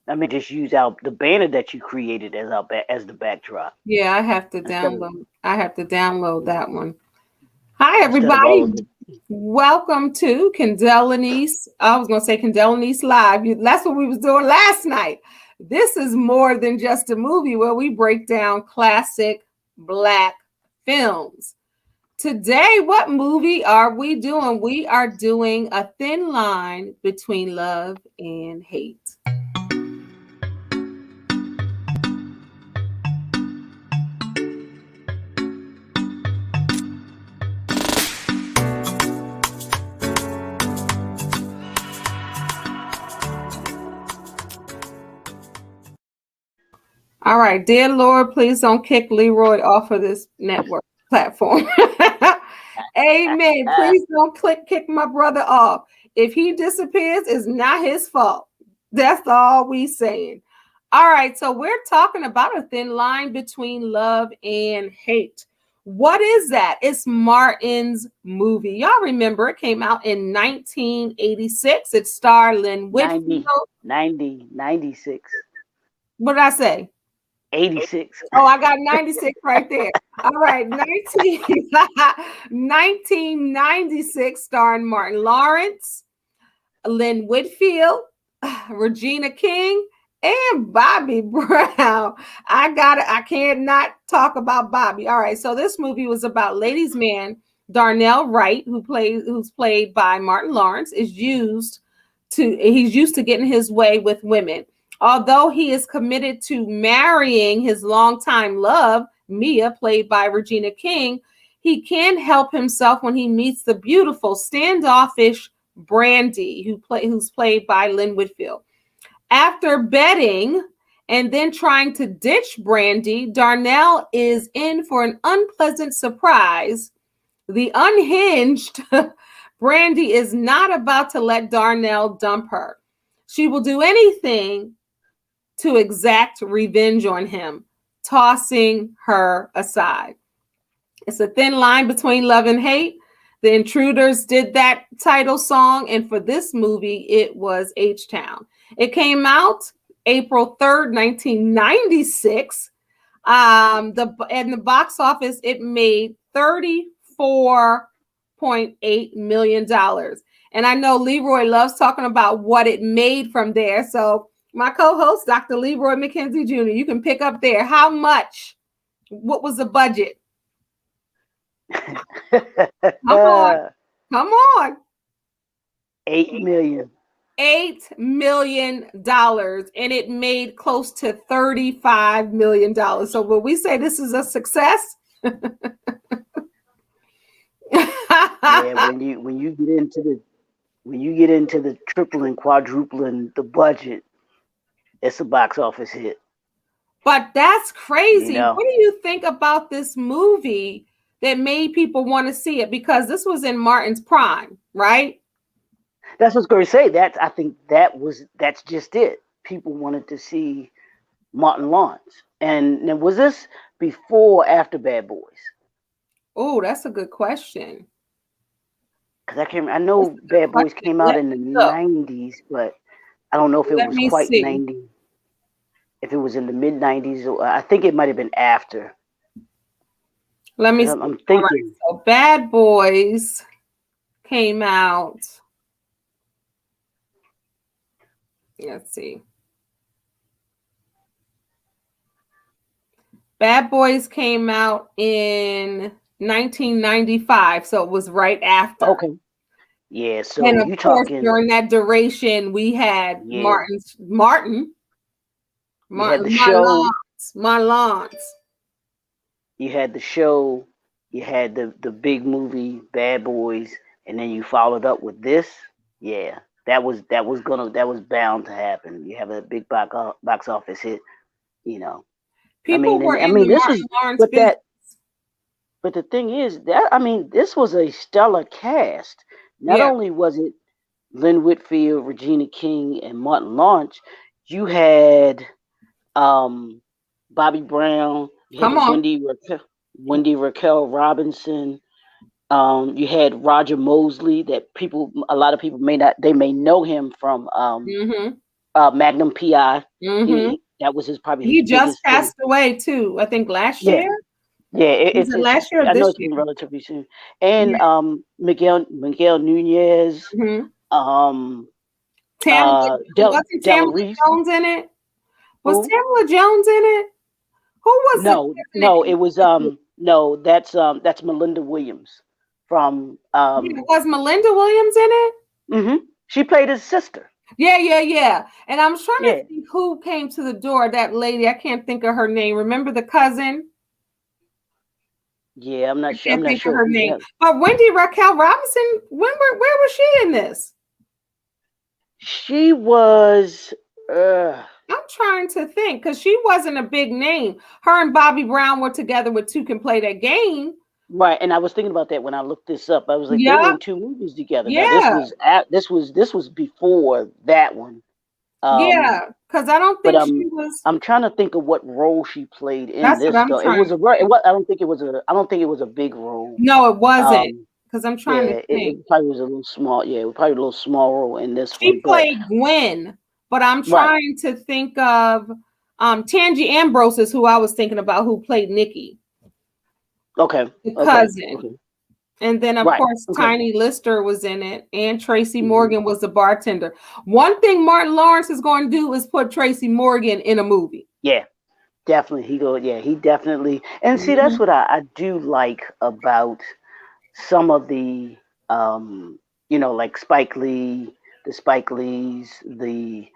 I mean, just use our the banner that you created as as the backdrop Yeah, I have to instead of download. I have to download that one. Hi, all of everybody. the. Welcome to Kendéll Lenice. I was going to say Kendéll Lenice Live. That's what we was doing last night. This is more than just a movie where we break down classic Black films. Today, what movie are we doing? We are doing A Thin Line Between Love and Hate. All right, dear Lord, please don't kick Leroy off of this network platform. Amen. Please don't kick my brother off. If he disappears, it's not his fault. That's all we saying. All right, so we're talking about A Thin Line Between Love and Hate. What is that? It's Martin's movie. Y'all remember it came out in 1986. It starred Lynn Whitfield. 96, What did I say? 86. Oh, I got 96 right there. All right, 1996, starring Martin Lawrence, Lynn Whitfield, Regina King, and Bobby Brown. I can't not talk about Bobby. All right, so this movie was about ladies' man Darnell Wright, who's played by Martin Lawrence, he's used to getting his way with women. Although he is committed to marrying his longtime love, Mia, played by Regina King, he can't help himself when he meets the beautiful, standoffish Brandy, who's played by Lynn Whitfield. After betting and then trying to ditch Brandy, Darnell is in for an unpleasant surprise. The unhinged Brandy is not about to let Darnell dump her. She will do anything to exact revenge on him, tossing her aside. It's a thin line between love and hate. The Intruders did that title song, and for this movie, it was H-Town. It came out April 3rd, 1996. In the box office, it made $34.8 million. And I know Leroy loves talking about what it made from there. So my co-host, Dr. Leroy McKenzie Jr., you can pick up there. How much? What was the budget? Come on. Come on. 8 million. $8 million, and it made close to $35 million. So when we say this is a success, Yeah, when you get into the tripling, quadrupling the budget, it's a box office hit. But that's crazy. You know? What do you think about this movie that made people want to see it? Because this was in Martin's prime, right? That's what I was going to say. I think that's just it. People wanted to see Martin Lawrence. And was this before or after Bad Boys? Oh, that's a good question. Because I know Bad Boys came out in the 90s, but I don't know if it was quite 90. If it was in the mid 90s, or I think it might have been after. Let me see. I'm thinking. Right, so Bad Boys came out. Let's see. Bad Boys came out in 1995, so it was right after. Okay. Yeah, so and of course, during that duration, we had Martin. You had the show. Marlons. You had the show. You had the big movie Bad Boys, and then you followed up with this. Yeah, that was bound to happen. You have a big box office hit. You know, People were in the Martin Lawrence business. But the thing is that this was a stellar cast. Not only was it Lynn Whitfield, Regina King, and Martin Lawrence, you had Bobby Brown, you had Wendy Raquel Robinson, you had Roger Mosley that a lot of people may know him from Magnum PI. Mm-hmm. That was his probably his He just biggest thing. passed away too. I think last Yeah, year. yeah. Was it It's last year or I know this it's year? been relatively soon. And Yeah. Miguel Nunez, Mm-hmm. um, Tamala, wasn't Della Tamala Reese. Jones in it? Was Who? Tamala Jones in it? Who was the No, person that no. came It was to it? no. That's Melinda Williams from Yeah, was Melinda Williams in it? hmm She played his sister. Yeah, yeah, yeah. And I'm trying to Yeah, think who came to the door. That lady, I can't think of her name. Remember the cousin? yeah. I'm I not sure. I'm can't not think of sure her who name. that. But Wendy Raquel Robinson, where was she in this? She was. Uh, I'm trying to think because she wasn't a big name. Her and Bobby Brown were together with Two Can Play That Game. right, and I was thinking about that when I looked this up. I was like, they were Yeah, in two movies together. Now yeah, this was before that one. Um, yeah. Because I don't but think she was. I'm trying to think of what role she played in That's what this I'm though. It trying was to a ver- it think. was, I don't think it was a big role. No, it wasn't. Um, Because I'm trying to yeah, think. it probably was a little small. Yeah, it was probably a little small role in this one. She But played Gwen, but I'm right, trying to think of Tangi Ambrose is who I was thinking about who played Nikki, okay, the okay, cousin. okay, And then, of right, course, okay. Tiny Lister was in it, and Tracy hmm Morgan was the bartender. One thing Martin Lawrence is going to do is put Tracy Morgan in a movie. Yeah, definitely. He definitely. And see, that's Mhm. what I do like about some of the like Spike Lees, the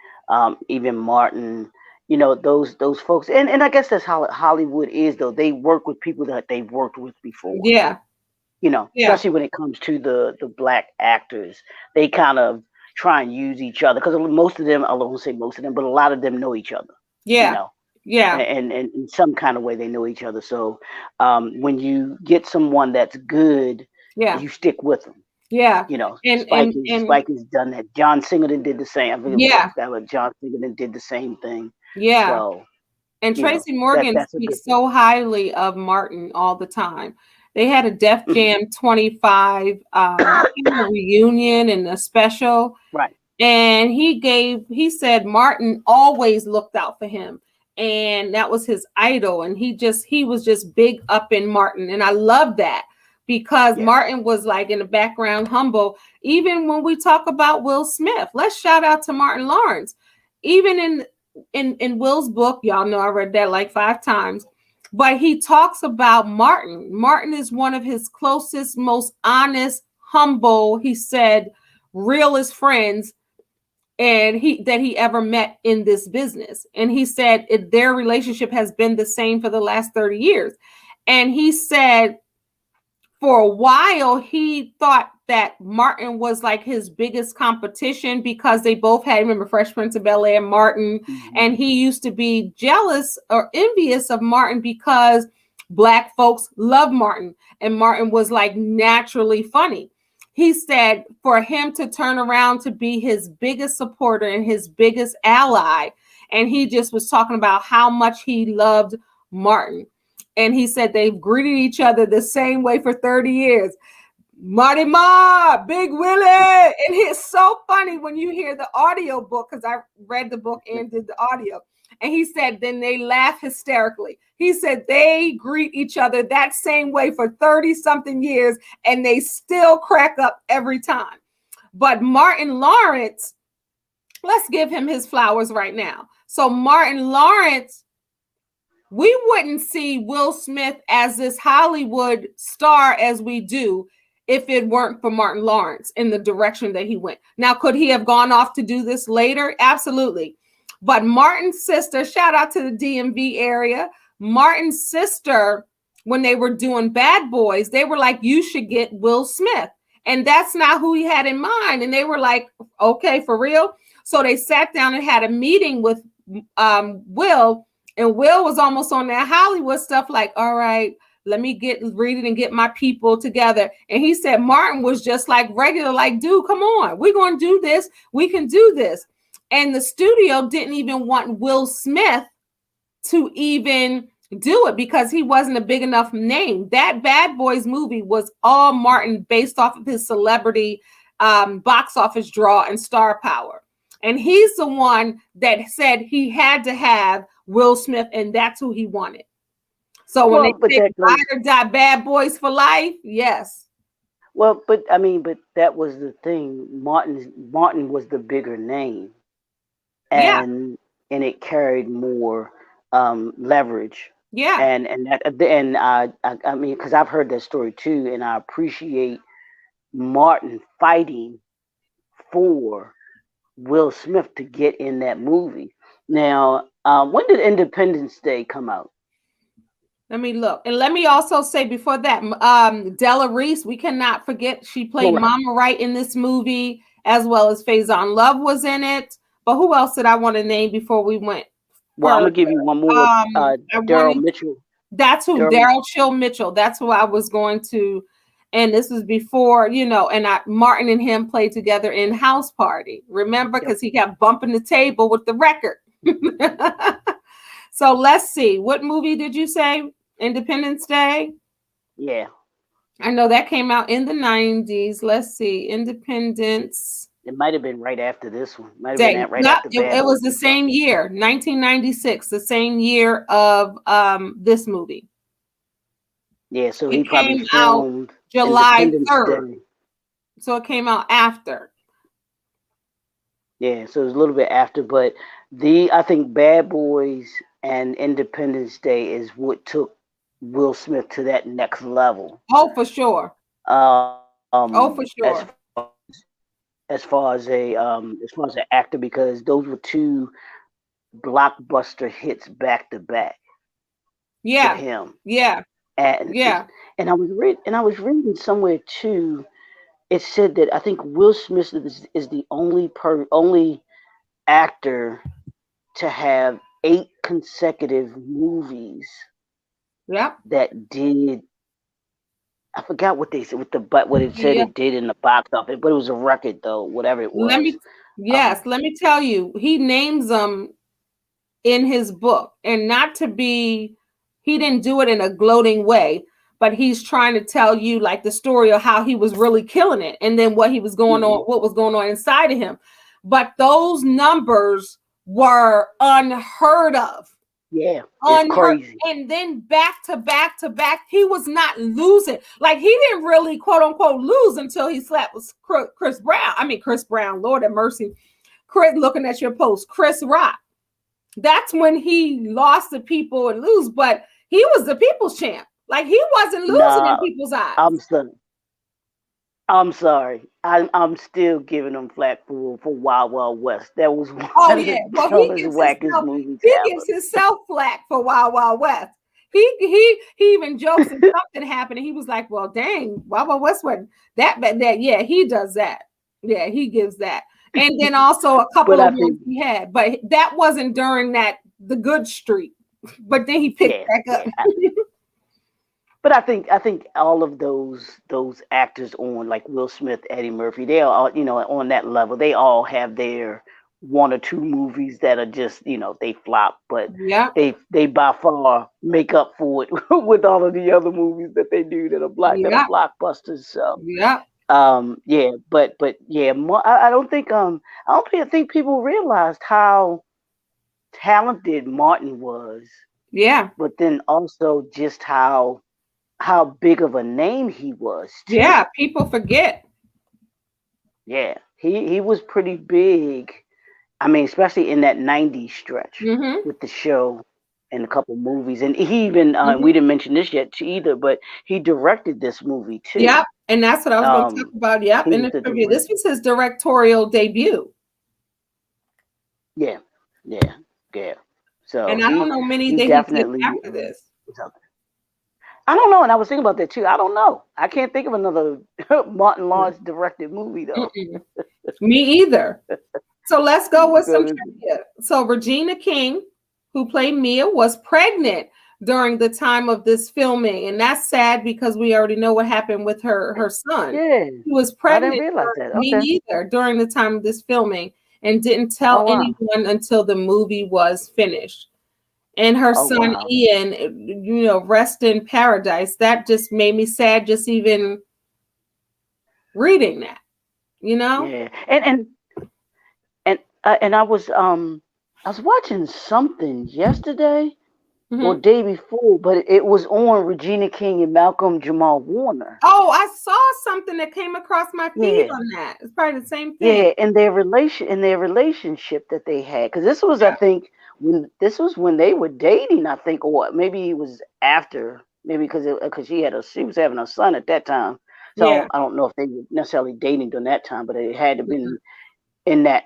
even Martin, those folks, and I guess that's how Hollywood is though. They work with people that they've worked with before. Yeah, yeah, Especially when it comes to the black actors, they kind of try and use each other because most of them, I won't say most of them, but a lot of them know each other. You yeah, know, yeah, and in some kind of way they know each other. So when you get someone that's good, yeah, you stick with them. yeah. And Spike has done that. John Singleton did the same. I think yeah, that was John Singleton did the same thing. yeah. So And Tracy Morgan that's a good speaks thing. so highly of Martin all the time. They had a Def Mhm. Jam 25 reunion and a special. Right. And he said Martin always looked out for him. And that was his idol. And he was just big up in Martin. And I love that because Yes. Martin was like in the background, humble. Even when we talk about Will Smith, let's shout out to Martin Lawrence. Even in Will's book, y'all know I read that like 5 times, but he talks about Martin. Martin is one of his closest, most honest, humble, he said, realest friends and he ever met in this business. And he said their relationship has been the same for the last 30 years. And he said for a while he thought that Martin was like his biggest competition because they both had, remember, Fresh Prince of Bel-Air, Martin, hmm and he used to be jealous or envious of Martin because black folks love Martin and Martin was like naturally funny. He said for him to turn around to be his biggest supporter and his biggest ally, and he just was talking about how much he loved Martin. And he said they've greeted each other the same way for 30 years. Marty Ma, Big Willie. And it's so funny when you hear the audio book, because I read the book and did the audio. And he said, then they laugh hysterically. He said they greet each other that same way for 30 something years and they still crack up every time. But Martin Lawrence, let's give him his flowers right now. So Martin Lawrence, we wouldn't see Will Smith as this Hollywood star as we do if it weren't for Martin Lawrence in the direction that he went. Now, could he have gone off to do this later? Absolutely. But Martin's sister, shout out to the DMV area, Martin's sister, when they were doing Bad Boys, they were like, you should get Will Smith. And that's not who he had in mind. And they were like, okay, for real? So they sat down and had a meeting with Will, and Will was almost on that Hollywood stuff, like, all right, let me read it and get my people together. And he said Martin was just like regular, like, dude, come on, we're going to do this. We can do this. And the studio didn't even want Will Smith to even do it because he wasn't a big enough name. That Bad Boys movie was all Martin based off of his celebrity box office draw and star power. And he's the one that said he had to have Will Smith, and that's who he wanted. So when they Well, but say that ride goes. or die, bad boys for life, yes. Well, but I mean, but that was the thing. Martin was the bigger name, Yeah, and it carried more leverage, yeah, and I mean, because I've heard that story too, and I appreciate Martin fighting for Will Smith to get in that movie. Now, when did Independence Day come out? let me look. And let me also say before that, Della Reese, we cannot forget she played Correct. Mama Right in this movie, as well as Faison Love was in it. But who else did I want to name before we went Well, I'm further? gonna give you one more. I Daryl wanted Mitchell. that's who Daryl Daryl Chill Mitchell. That's who I was going to, and this was before, and Martin and him played together in House Party. Remember, Yep. because he kept bumping the table with the record. So let's see. What movie did you say? Independence Day? Yeah. I know that came out in the 90s. Let's see. Independence It might have been right after this one. Might have been Day. right No, after Bad it was Boys the or something. same year, 1996, the same year of this movie. Yeah, so It he probably came out filmed July Independence 3rd. Day. So it came out after. Yeah, so it was a little bit after, but I think Bad Boys and Independence Day is what took Will Smith to that next level. Oh, for sure. Oh, for sure. As far as an actor, because those were two blockbuster hits back to back for Yeah. him. Yeah. And Yeah. I was reading somewhere too. It said that I think Will Smith is the only actor to have 8 consecutive movies Yeah. that did. I forgot what they said what it said Yeah. it did in the box office, but it was a record though, whatever it Let was. me, Um, yes, let me tell you, he names them in his book, and not to be, he didn't do it in a gloating way, but he's trying to tell you like the story of how he was really killing it, and then what he was going on, mhm. what was going on inside of him. But those numbers were unheard of. Yeah, it's Unheard. crazy. And then back to back to back, he was not losing. Like he didn't really quote unquote lose until he slapped with Chris Brown. I mean, Chris Brown, Lord have mercy. Chris, looking at your post, Chris Rock. That's when he lost to people and lose, but he was the people's champ. Like he wasn't losing in Nah, people's eyes. I'm sorry. I'm sorry. I'm still giving them flack for Wild Wild West. That was one Oh of yeah. the Well, dumbest, wackest movies he ever. gives himself flack for Wild Wild West. He even jokes and something happened, and he was like, "Well, dang, Wild Wild West wasn't that bad." That yeah, he does that. Yeah, he gives that. And then also a couple But of I ones think, he had, but that wasn't during that the good streak. But then he picked yeah, back up. yeah. But I think all of those actors on like Will Smith, Eddie Murphy, they are all on that level. They all have their one or two movies that are just they flop, but Yeah, they by far make up for it with all of the other movies that they do that are yeah, blockbusters. So yeah, yeah, but yeah, I don't think people realized how talented Martin was, yeah, but then also just how big of a name he was too. yeah. People forget. Yeah, he was pretty big. I mean, especially in that '90s stretch Mm-hmm. with the show and a couple movies, and he even we Mm-hmm. didn't mention this yet either, but he directed this movie too. Yep. And that's what I was going to talk about. Yep. He In was the the trivia. director. This was his directorial debut. Yeah, yeah, yeah. So And I don't know many he that he did definitely after this. was out there. I don't know, and I was thinking about that too. I don't know. I can't think of another Martin Lawrence directed movie though. Mm-mm. Me either. So let's go with some So trivia. So Regina King, who played Mia, was pregnant during the time of this filming, and that's sad because we already know what happened with her son. yeah, She was I didn't pregnant. realize that. Me Okay. neither during the time of this filming, and didn't tell Oh wow. anyone until the movie was finished. And her Oh son wow. Ian, rest in paradise. That just made me sad just even reading that, you know? Yeah. And and I was watching something yesterday or Hmm. day before, but it was on Regina King and Malcolm Jamal Warner. Oh, I saw something that came across my feed Yeah, on that. It's probably the same thing. yeah, and their relationship that they had, because this was, I think, when this was when they were dating, I think, or maybe it was after, maybe because she was having a son at that time, Yeah. so I don't know if they were necessarily dating during that time, but it had to Mhm. been in that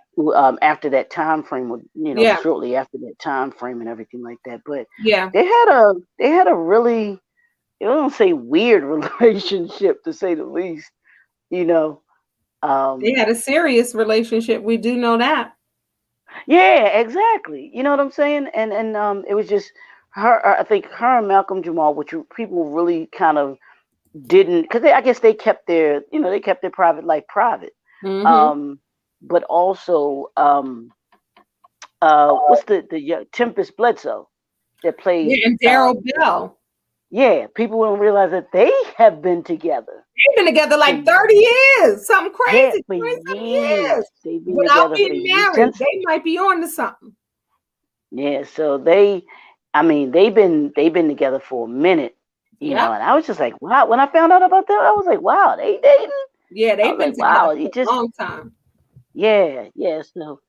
after that time frame, or Yeah. shortly after that time frame and everything like that. But Yeah. they had a really, I don't say weird relationship to say the least, you know. They Um, had a serious relationship. We do know that. yeah, exactly. You know what I'm saying? And it was just her. I think her and Malcolm Jamal, which people really kind of didn't, because I guess they kept their, they kept their private life private. Hmm. Um, but also, what's the Tempest Bledsoe that Yeah, played, and Daryl Bell. yeah, people don't realize that they have been together They've been together for like 30 years. Something yeah, crazy, for 20 something years. years. They've been Without together for being years married. since. They might be on to something. Yeah, so I mean, they've been together for a minute, Yep. and I was just like, wow. When I found out about that, I was like, wow, they dating. Yeah, I they've was been like, together wow, it for a just, long time. yeah, yeah. So,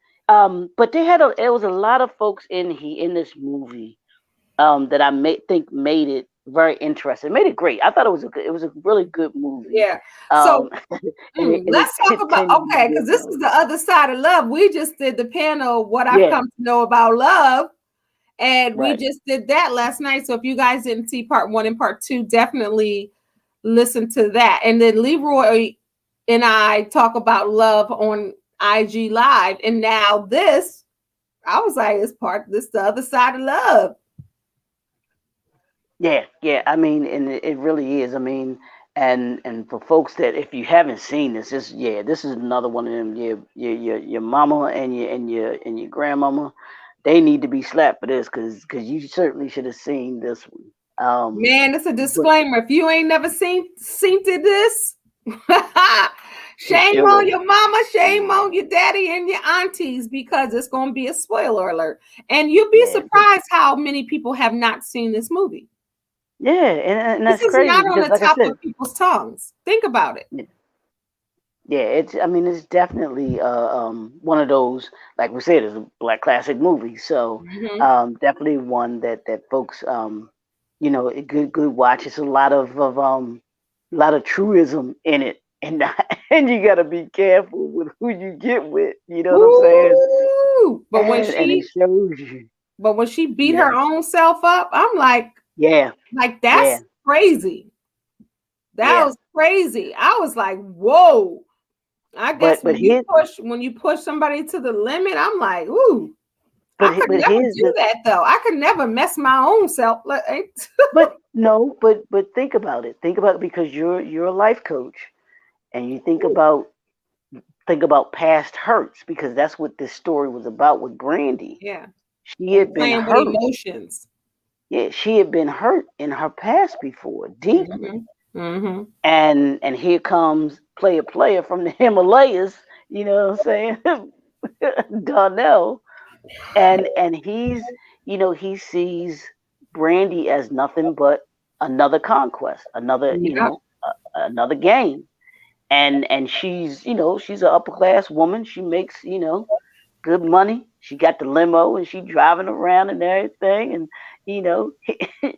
but there was a lot of folks in this movie, that think made it very interesting, made it great. I thought it was a really good movie, Yeah. So um, and it let's talk about continued to okay, be a because this good. is the other side of love. We just did the panel, What I've Yeah, Come to Know About Love. And we right. just did that last night. So if you guys didn't see part one and part two, definitely listen to that. And then Leroy and I talk about love on IG Live. And now this, I was like, this the other side of love. Yeah, yeah. I mean, and it really is. I mean, and for folks that if you haven't seen this, this is another one of them. Your mama and your grandmama, they need to be slapped for this, because you certainly should have seen this one. Man, it's a But disclaimer. If you ain't never seen to this, shame it on was, your mama, shame on your daddy and your aunties, because it's going to be a spoiler alert. And you'll be yeah, surprised how many people have not seen this movie. yeah, and This that's is crazy not on because, the like I top said, of people's tongues. Think about it. yeah, it's. I mean, it's definitely one of those, like we said, it's a black classic movie. So Mhm. definitely one that folks, a good watch. It's a lot of truism in it, and and you got to be careful with who you get with. You know what I'm saying? Ooh. And it shows you. But when she beat You her know, own self up, I'm yeah, like yeah, that's crazy. That yeah. was crazy. I was like, whoa. I guess But when you push somebody to the limit, I'm like, ooh, I could but never here's do the that though. I could never mess my own self. but no, but think about it. Think about it, because you're a life coach, and you think about past hurts, because that's what this story was about with Brandy. Yeah. She And had been playing with hurt. emotions. Yeah, she had been hurt in her past before, Hmm. deeply. Hmm. And here comes player from the Himalayas, you know what I'm saying? Donnell. And he sees Brandy as nothing but another conquest, Yeah. another game. And she's an upper class woman. She makes, good money. She got the limo and she driving around and everything, and you know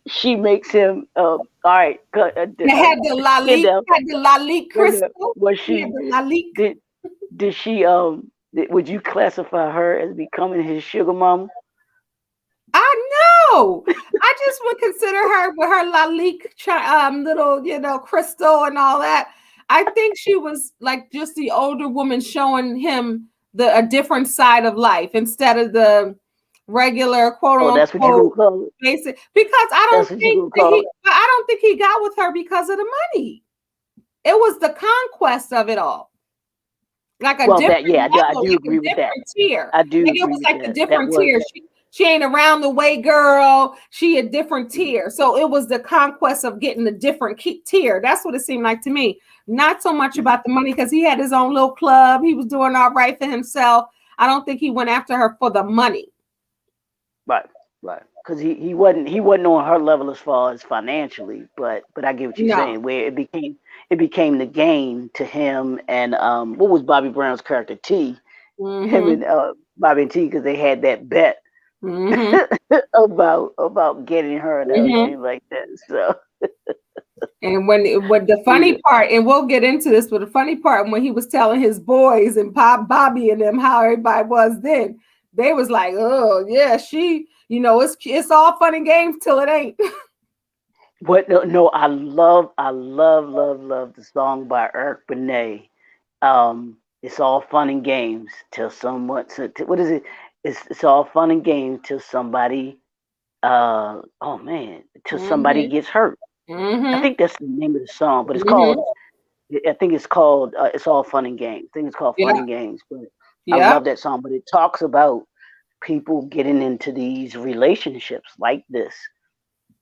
she makes him all right. They had the Lalique, Kendéll, had the Lalique crystal. was He had she the Lalique. did did she would you classify her as becoming his sugar mama? I know. I just would consider her with her Lalique little, crystal and all that. I think she was like just the older woman showing him a different side of life instead of the regular quote Oh, that's what you gonna unquote call it. basic. Because That's what you gonna call it. I don't think he got with her because of the money. It was the conquest of it all, like a Well, that yeah, different I level, do like a agree with that. different tier. I do Like it agree was with like a that. That different was tier. She ain't around the way girl. She a different tier. So it was the conquest of getting a different tier. That's what it seemed like to me. Not so much about the money, because he had his own little club. He was doing all right for himself. I don't think he went after her for the money. Right, right. Because he wasn't on her level as far as financially, but I get what you're No. saying. Where it became the game to him and what was Bobby Brown's character T, him Mm-hmm. and Bobby and T, because they had that bet Mm-hmm. about getting her and Mm-hmm. everything like that. So And when the funny yeah, part, and we'll get into this, but the funny part when he was telling his boys and Bobby and them how everybody was then, they was like, oh yeah, she, it's all fun and games till it ain't. but no, no, I love the song by Eric Benet. It's all fun and games till someone. What is it? It's all fun and games till somebody. Oh man, till somebody Mm-hmm. gets hurt. I Mm-hmm. think that's the name of the song, but it's called. Mm-hmm. I think it's called. It's all fun and games. I think it's called Fun Yeah. and Games. But I Yeah. love that song. But it talks about people getting into these relationships like this,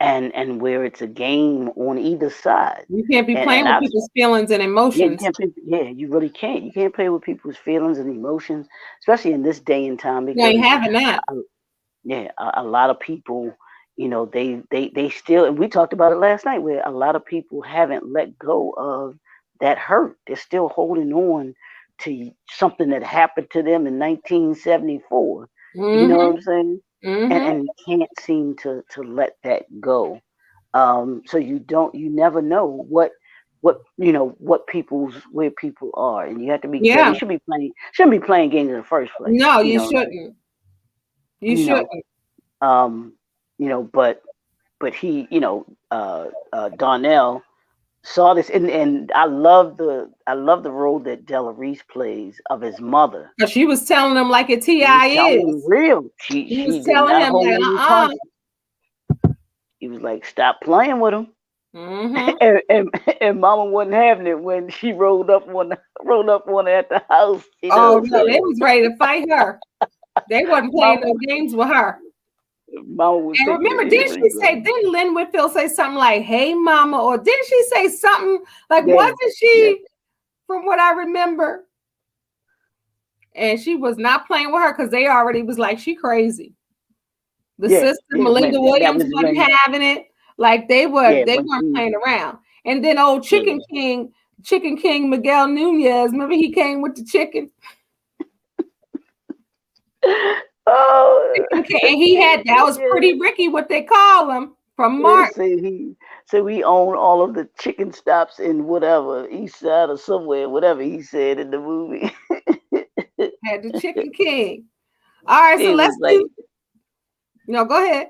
and where it's a game on either side. You can't be And playing with I've people's feelings and Yeah, you emotions. can't play. Yeah, you really can't. You can't play with people's feelings and emotions, especially in this day and time, You ain't because having that. uh, yeah, a lot of people, they still, and we talked about it last night, where a lot of people haven't let go of that hurt. They're still holding on to something that happened to them in 1974. You know what Mm-hmm. I'm saying? And Mm-hmm. and can't seem to let that go. So you never know what people's where people are, and you have to be careful. Yeah. You shouldn't be playing games in the first place. No, you shouldn't. You You know, shouldn't. um, but he, Darnell saw this, and I love the role that Della Reese plays of his mother. But she was telling him like a He was TI telling him is. real. She He was she did telling not him hold like, any uh-uh. punches. He was like, "Stop playing with him." Mm-hmm. And Mama wasn't having it when she rolled up on her at the house. You know what Oh I'm no, they saying? was ready to fight her. They wasn't playing Mama, no games with her. Mama was And taking remember, it didn't really she good. say, didn't Lynn Whitfield say something like, hey mama, or didn't she say something like, Yeah, wasn't yeah, she, from what I remember? And she was not playing with her because they already was like, she crazy. The yeah, sister yeah. Melinda That Williams was wasn't when, having it. Like they were, yeah, they when weren't she, playing around. And then old yeah. Chicken King Miguel Nunez. Remember he came with the chicken. Oh, Chicken King, and he had that was yeah. Pretty Ricky, what they call him from Yeah, Martin. so we own all of the chicken stops in whatever East Side or somewhere, whatever he said in the movie. Had the Chicken King. All right, so He was let's like, do. No, go ahead.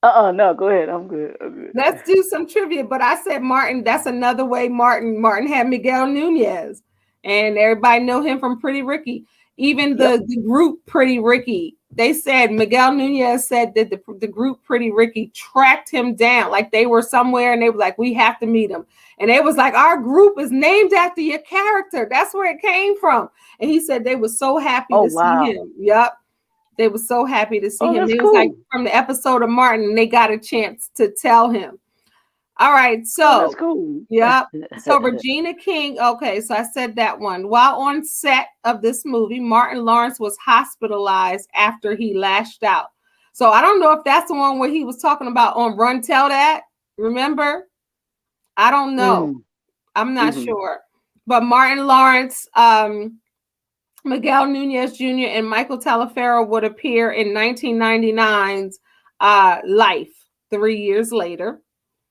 no, go ahead, I'm good, I'm good. Let's do some trivia. But I said Martin. That's another way Martin had Miguel Nunez, and everybody know him from Pretty Ricky. Even Yep. the group Pretty Ricky. They said Miguel Nunez said that the group Pretty Ricky tracked him down, like they were somewhere, and they were like, "We have to meet him." And it was like, "Our group is named after your character. That's where it came from." And he said they were so happy Oh to see wow. him. Yep. They were so happy to see Oh, him. that's It was like cool. from the episode of Martin, and they got a chance to tell him. All right, Oh, that's so cool. yep. So Regina King, okay, so I said that one. While on set of this movie, Martin Lawrence was hospitalized after he lashed out. So I don't know if that's the one where he was talking about on Run Tell That. Remember? I don't know. Mm, I'm not hmm. sure. But Martin Lawrence, Miguel Nunez Jr. and Michael Talaferro would appear in 1999's Life 3 years later.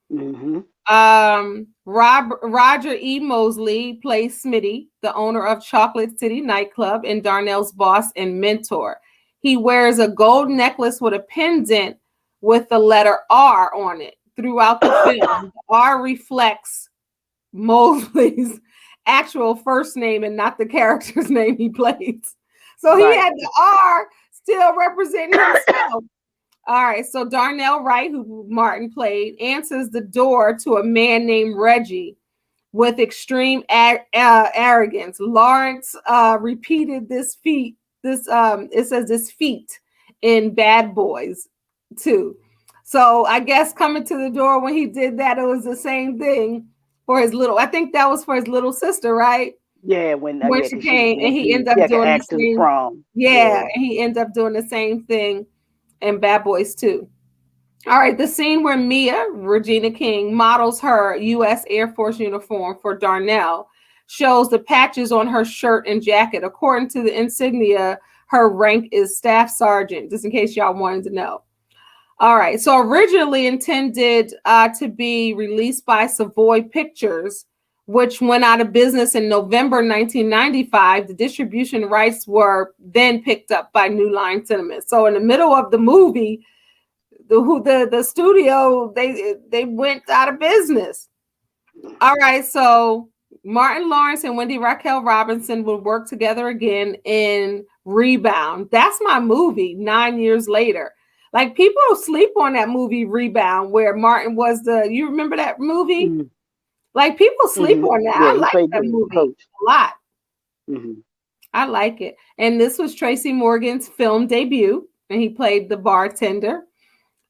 Hmm. Roger E. Mosley plays Smitty, the owner of Chocolate City nightclub and Darnell's boss and mentor. He wears a gold necklace with a pendant with the letter R on it throughout the film. R reflects Mosley's actual first name and not the character's name he plays. So he Right. had the R still representing himself. All right, so Darnell Wright, who Martin played, answers the door to a man named Reggie with extreme arrogance. Lawrence repeated this feat. It says this feat in Bad Boys too. So I guess coming to the door when he did that, it was the same thing for his little. I think that was for his little sister, right? Yeah, when when yeah, she because she was came, and going he to ended she up had to doing the act to the same. prom. Yeah, Yeah. and he ended up doing the same thing in Bad Boys 2. All right, the scene where Mia, Regina King, models her U.S. Air Force uniform for Darnell shows the patches on her shirt and jacket. According to the insignia, her rank is Staff Sergeant, just in case y'all wanted to know. All right, so originally intended to be released by Savoy Pictures, which went out of business in November 1995. The distribution rights were then picked up by New Line Cinema. So in the middle of the movie, the studio they went out of business. All right, so Martin Lawrence and Wendy Raquel Robinson would work together again in Rebound. That's my movie 9 years later. Like people sleep on that movie Rebound, where Martin was the. You remember that movie? Mm-hmm. Like people sleep on that. Yeah, I he like played that the movie coach. a lot. Mm-hmm. I like it. And this was Tracy Morgan's film debut, and he played the bartender.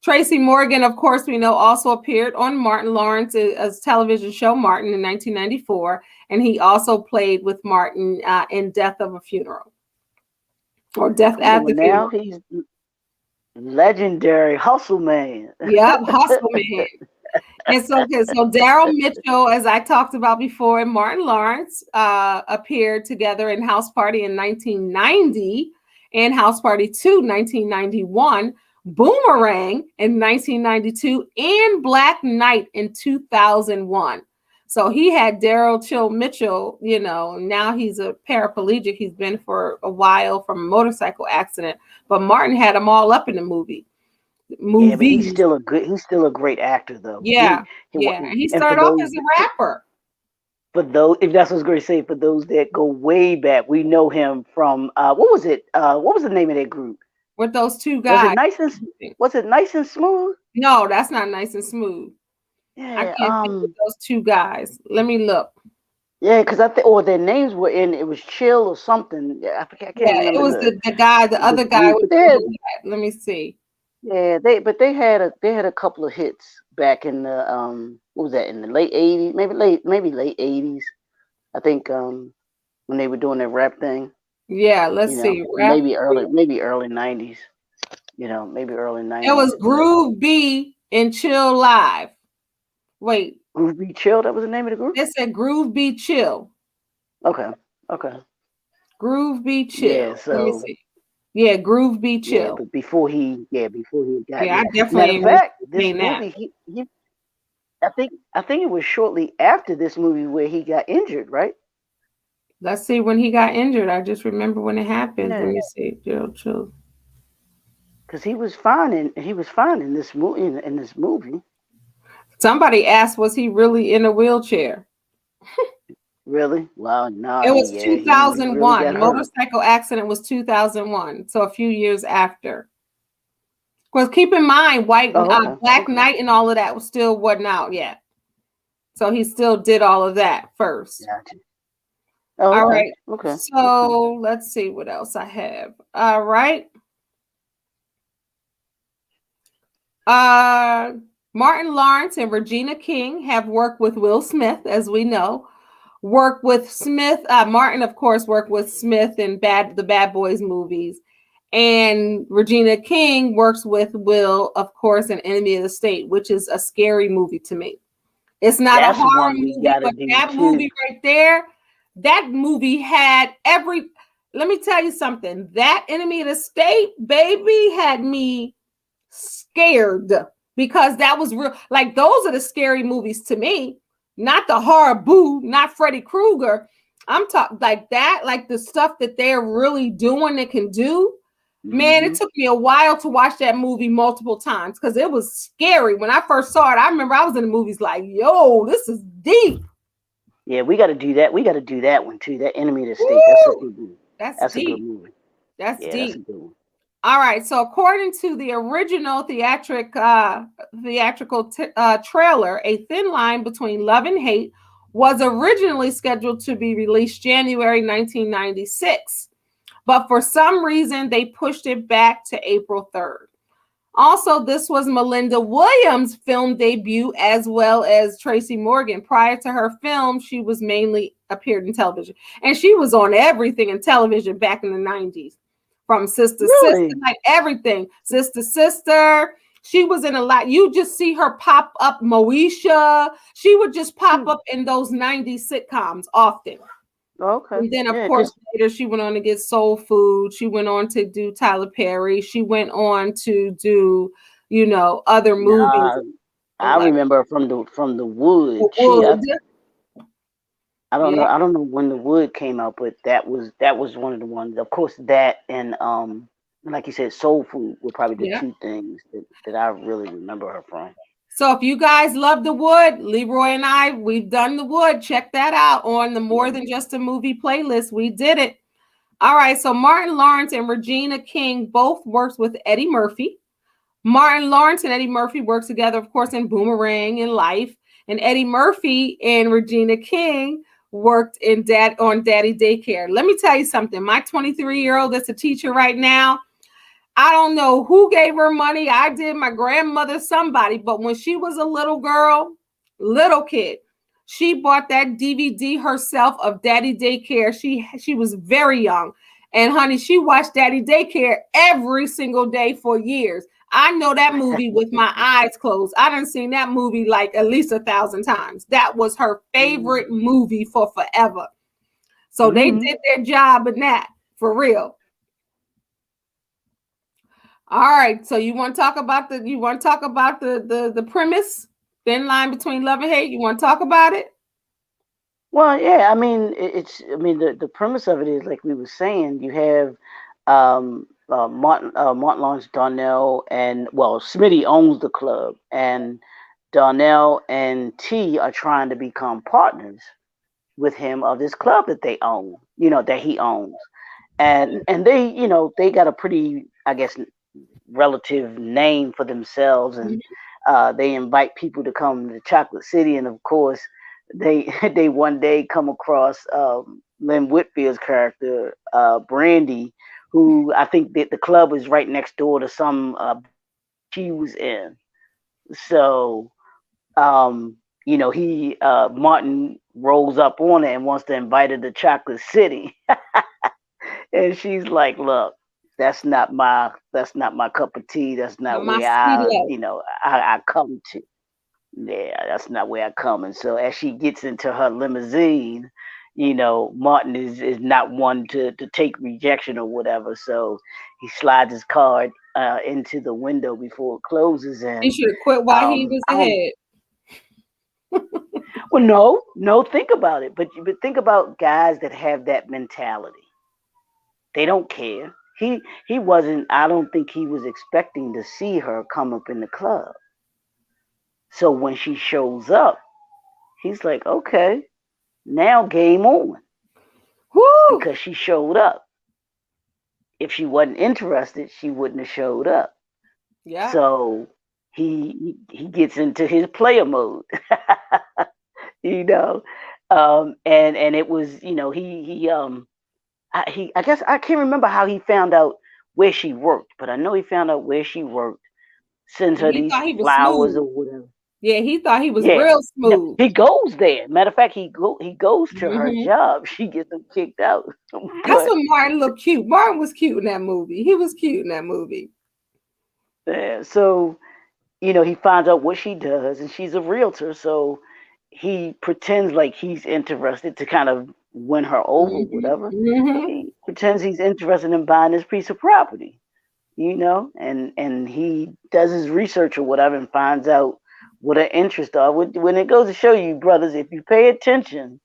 Tracy Morgan, of course, we know also appeared on Martin Lawrence's television show Martin in 1994, and he also played with Martin in Death of a Funeral or Death Come at the on now, Funeral. he's legendary hustle man. Yep, Hustle Man. And so, okay, so Daryl Mitchell, as I talked about before, and Martin Lawrence appeared together in House Party in 1990 and House Party 2, 1991, Boomerang in 1992, and Black Knight in 2001. So he had Daryl Chill Mitchell, now he's a paraplegic. He's been for a while from a motorcycle accident, but Martin had them all up in the Yeah, but he's movies. still a good. He's still a great actor, though. Yeah, He yeah. And he and for started off those as a rapper. for those if that's what I was going to say, for those that go way back, we know him from what was it? What was the name of that group? With those two Was it guys. nice and was it nice and smooth? No, that's not Nice and Smooth. I Yeah, can't think of those two guys. Let me look. yeah, because I think or their names were in it was Chill or something. Yeah, I forget. I can't Yeah, it remember was the guy, the the other guy group, with but they the had blue hat. Let me see. yeah they had a couple of hits back in the what was that in the late '80s, maybe late '80s. I think when they were doing their rap thing, Yeah, let's see. Rap. maybe early '90s. Maybe early It '90s. was Groove B and Chill Live. Wait, Groove Be Chill. That was the name of the group. they said Groove B Chill. Okay, okay, Groove B yeah. Chill. Let me So see. Yeah, Groove B yeah, Chill. but before he got Yeah, I yeah. definitely Matter of ain't fact, this seen that. movie he I think it was shortly after this movie where he got injured, right? Let's see when he got injured. I just remember when it happened. Let Yeah, me see. Chill, chill. because he was fine in this movie in this movie. Somebody asked, was he really in a wheelchair? Really? Wow. Nah. It was He really 2001. got The hurt. motorcycle accident was 2001, so a few years after. Because keep in mind, Oh, okay. Black Okay. Knight and all of that was still wasn't out yet. So he still did all of that first. Gotcha. Oh, All okay. right. Okay. Okay. So let's see what else I have. All right. Uh, Martin Lawrence and Regina King have worked with Will Smith, as we know. Worked with Smith. Martin, of course, worked with Smith in the Bad Boys movies. And Regina King works with Will, of course, in Enemy of the State, which is a scary movie to me. It's not a That's horror one we movie, gotta but do that too. movie right there, that movie had every. Let me tell you something. That Enemy of the State, baby, had me scared because that was real. Like, those are the scary movies to me, not the horror boo, not Freddy Krueger. I'm talking like that, like the stuff that they're really doing that can do. Man, it Hmm. took me a while to watch that movie multiple times because it was scary. When I first saw it, I remember I was in the movies like, yo, this is deep. Yeah, we got to do that. We got to do that one too. That Enemy of the State. That's a Woo! good movie. That's That's a good deep. movie. That's Yeah, that's a deep. good one. All right. So according to the original theatrical trailer, A Thin Line Between Love and Hate was originally scheduled to be released January 1996, but for some reason they pushed it back to April 3rd. Also, this was Melinda Williams' film debut as well as Tracy Morgan. Prior to her film, she was mainly appeared in television. And she was on everything in television back in the 90s. From Sister Sister, Really? like everything. Sister Sister. She was in a lot. You just see her pop up, Moesha. She would just pop Hmm. up in those 90s sitcoms often. Okay. And then, of Yeah, course, cause later she went on to get Soul Food. She went on to do Tyler Perry. She went on to do, other movies nah, I like remember from the Wood. Wood. Yeah, I don't know when the Wood came out, but that was one of the ones. Of course, that and like you said, Soul Food were probably the yeah. two things that I really remember her from. So if you guys love The Wood, Leroy and I, we've done The Wood. Check that out on the More Yeah. Than Just a Movie playlist. We did it. All right. So Martin Lawrence and Regina King both worked with Eddie Murphy. Martin Lawrence and Eddie Murphy worked together, of course, in Boomerang and Life. And Eddie Murphy and Regina King worked on Daddy Daycare. Let me tell you something. My 23-year-old that's a teacher right now, I don't know who gave her money. I did, my grandmother, somebody. But when she was a little girl, little kid, she bought that DVD herself of Daddy Daycare. She was very young. And honey, she watched Daddy Daycare every single day for years. I know that movie with my eyes closed. I done seen that movie like at least 1,000 times. That was her favorite movie for forever. So they Mm-hmm. did their job in that for real. All right. So you want to talk about the premise, thin line between love and hate. You want to talk about it? Well, yeah, I mean, I mean, the premise of it is like we were saying. You have Martin Lawrence, Darnell, and well, Smitty owns the club, and Darnell and T are trying to become partners with him of this club that they own. That he owns, and they, they got a pretty, I guess, relative name for themselves, and they invite people to come to Chocolate City, and of course, they they one day come across Lynn Whitfield's character, Brandy, who I think that the club is right next door to some she was in. So he Martin rolls up on her and wants to invite her to Chocolate City, and she's like, "Look, that's not my cup of tea. That's not My where sweet love. I come to. Yeah, that's not where I come." And so as she gets into her limousine, Martin is not one to take rejection or whatever. So he slides his card into the window before it closes, He and should have quit while he was I don't. ahead. Well, no, no. Think about it, but think about guys that have that mentality. They don't care. He wasn't. I don't think he was expecting to see her come up in the club. So when she shows up, he's like, okay, now game on, Whoo! because she showed up. If she wasn't interested, she wouldn't have showed up. Yeah. So he gets into his player mode, you know, and it was, I guess I can't remember how he found out where she worked, but I know he found out where she worked, sends And her he these thought he was flowers smooth. or whatever. Yeah, he thought he was Yeah. real No, smooth. he goes there. Matter of fact, he goes to her Hmm. job. She gets him kicked out. That's But when Martin looked cute. Martin was cute in that movie. He was cute in that movie. yeah, so he finds out what she does, and she's a realtor. So he pretends like he's interested to kind of win her over, whatever. Hmm. He pretends he's interested in buying this piece of property, and he does his research or whatever and finds out what her interests are. When it goes to show you, brothers, if you pay attention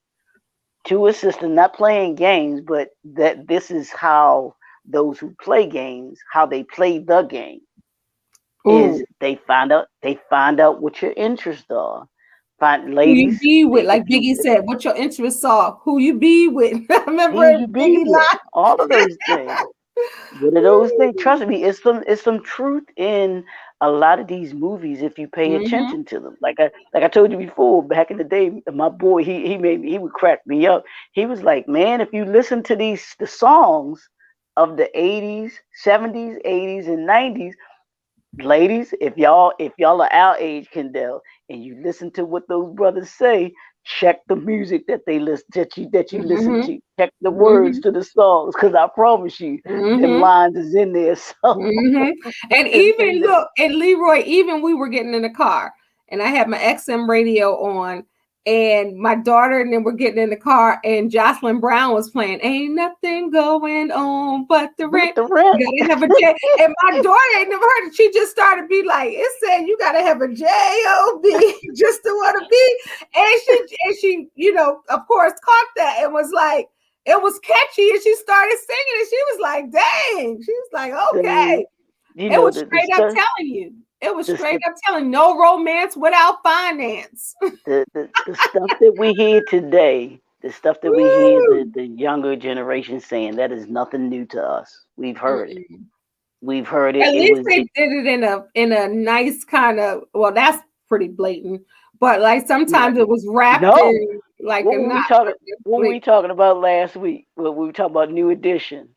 to a system, not playing games, but that this is how those who play games, how they play the game, is Ooh, they find out what your interests are. Find who you ladies, be with? if Like you Biggie said, what your interests are. Who you be with? I remember who you be Biggie with, line. all of those things. What are those things? Trust me, it's some truth in a lot of these movies if you pay Hmm. attention to them. Like I told you before, back in the day, my boy he would crack me up. He was like, man, if you listen to the songs of the 80s, 70s, 80s, and 90s, ladies, if y'all are our age, Kendéll, and you listen to what those brothers say, check the music that you listen Mm-hmm. to. Check the words Mm-hmm. to the songs, because I promise you, them Mm-hmm. lines is in there. So Hmm. And and even look, and Leroy, even we were getting in the car, and I had my XM radio on, and my daughter and then we're getting in the car, and Jocelyn Brown was playing. Ain't nothing going on but the but rent. the rent. You gotta have a J. And my daughter ain't never heard it. She just started to be like, it said you gotta have a J-O-B just to want to be. And she, of course, caught that and was like, it was catchy, and she started singing, and she was like, dang. She was like, The okay. you It know was the straight up stuff telling you. It was the, straight the up telling no romance without finance. the stuff that we hear today, the stuff that we hear Woo! the younger generation saying, that is nothing new to us. We've heard it. Mm-mm. We've heard it. At It least was they did it in a nice kind of, well, that's pretty blatant. But like no, sometimes it was wrapped no. in like What a were we not talking? so What were we blatant. talking about last week? What we were talking about New Edition.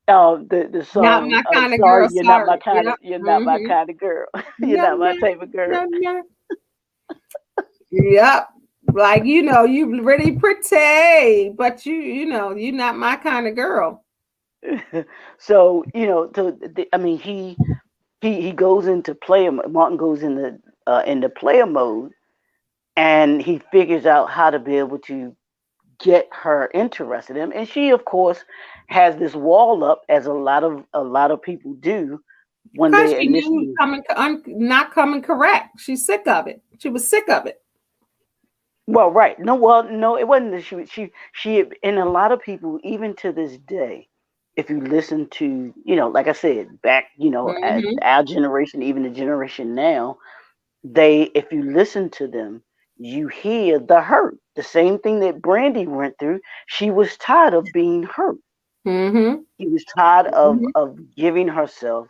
The Not song. my kind of Sorry, girl, sorry. Yep. you're not my Mm-hmm. kind of girl. You're No, not my no, type of girl. no, no. Yep. Like, you really pretty, but you're not my kind of girl. So I mean, he goes into player. Martin goes into player mode, and he figures out how to be able to get her interested in him. And she, of course, has this wall up, as a lot of people do when Because they she knew initially. not coming correct. She's sick of it. She was sick of it. Well, right. No, well, no, it wasn't that she, and a lot of people, even to this day, if you listen to, like I said, back, at Hmm. our generation, even the generation now, if you listen to them, you hear the hurt. The same thing that Brandy went through. She was tired of being hurt. Hmm. She was tired of Hmm. giving herself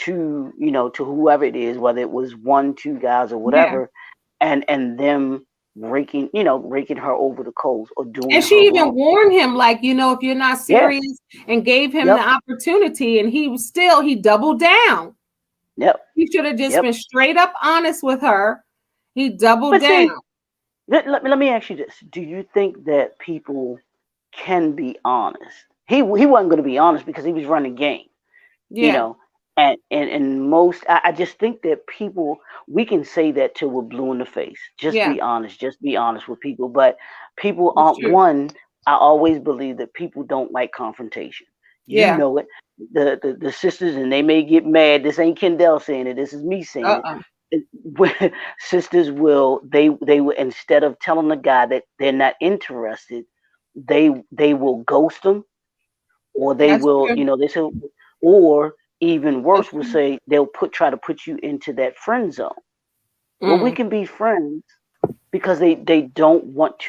to whoever it is, whether it was one, two guys or Yeah. whatever, and them raking her over the coals or doing And she her even wrong. warned him, like, if you're not Yes. serious, and gave him the Yep. opportunity, and he doubled down. Yep. He should have just Yep. been straight up honest with her. He doubled But down. see, let me ask you this: do you think that people can be honest? He wasn't going to be honest because he was running game. you Yeah. know and most, I just think that people, we can say that till we're blue in the face. Yeah. Just be honest with people. But people That's aren't true. one. I always believe that people don't like confrontation. You Yeah. know it. The sisters, and they may get mad, this ain't Kendéll saying it, this is me saying it. Uh-uh. Sisters they will, instead of telling the guy that they're not interested, they will ghost them, or they That's will, true. they say, or even That's worse, will true. say they'll try to put you into that friend zone. Well, we Mm. can be friends because they don't want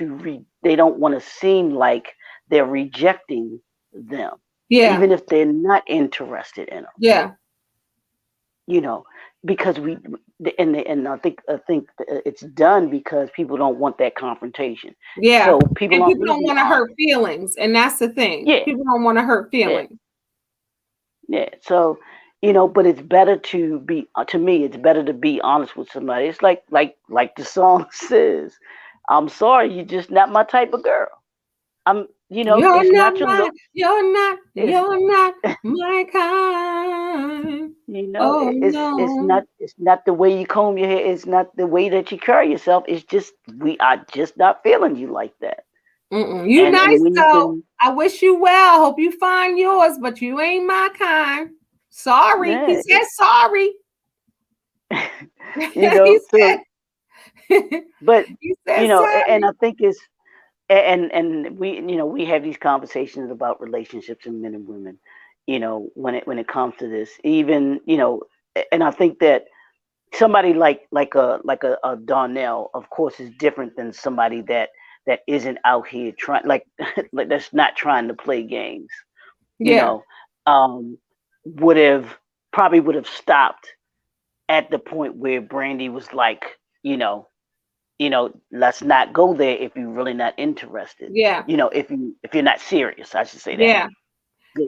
they don't want to seem like they're rejecting them, Yeah. even if they're not interested in them. Yeah. You know, because and I think it's done because people don't want that confrontation. Yeah. So people And aren't people going to don't be want to hurt honest. feelings. And that's the thing. Yeah, People don't want to hurt yeah. feelings. Yeah. So, but it's better to be, to me, it's better to be honest with somebody. It's like the song says, I'm sorry, you're just not my type of girl. It's You're not not your mine. look. It's, You're not my kind. Oh it's no. not the way you comb your hair. It's not the way that you carry yourself. It's just, we are just not feeling you like that. Mm-mm. You And nice when you though. can, I wish you well. Hope you find yours, but you ain't my kind. Sorry. He yeah, said sorry. He so, said but, he said sorry. and I think it's, and we have these conversations about relationships and men and women, when it comes to this, even, and I think that somebody like a Donnell, of course, is different than somebody that isn't out here trying, like that's not trying to play games, you Yeah. know um would have probably would have stopped at the point where Brandy was like, let's not go there if you're really not interested. Yeah. If you're not serious, I should say that. Yeah.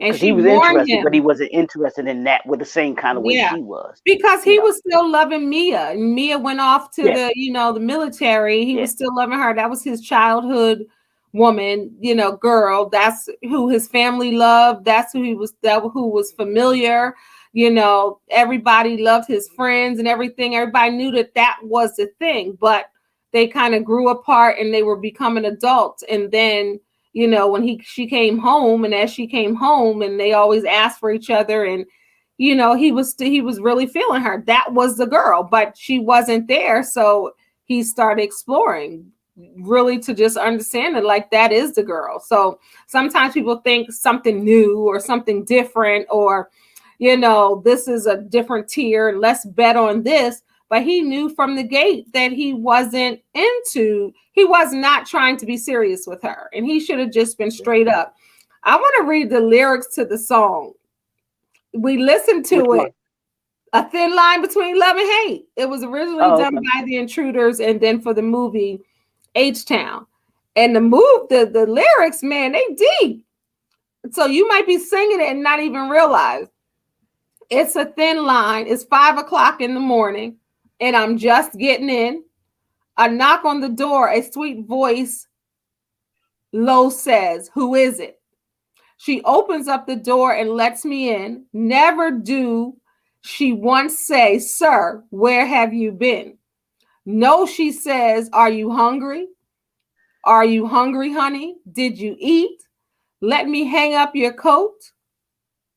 And because he she was warned interested, but he him. wasn't interested in that with the same kind of way Yeah. she was. Because You he know. was still loving Mia. And Mia went off to Yeah. the military. He Yeah. was still loving her. That was his childhood woman, girl. That's who his family loved. That's who who was familiar. Everybody loved his friends and everything. Everybody knew that was the thing, but they kind of grew apart and they were becoming adults. And then, when she came home, and as she came home, and they always asked for each other, and he was really feeling her. That was the girl, but she wasn't there. So he started exploring, really, to just understand it, like that is the girl. So sometimes people think something new or something different, or this is a different tier and let's bet on this. But he knew from the gate that he was not trying to be serious with her, and he should have just been straight up. I want to read the lyrics to the song. We listened Which to one? it. A Thin Line Between Love and Hate. It was originally Oh, done okay. by the Intruders, and then for the movie H-Town. And the lyrics, man, they deep. So you might be singing it and not even realize. It's a thin line. It's 5 o'clock in the morning, and I'm just getting in. A knock on the door, a sweet voice low says, "Who is it?" She opens up the door and lets me in. Never do she once say, "Sir, where have you been?" No, she says, "Are you hungry? Are you hungry, honey? Did you eat? Let me hang up your coat,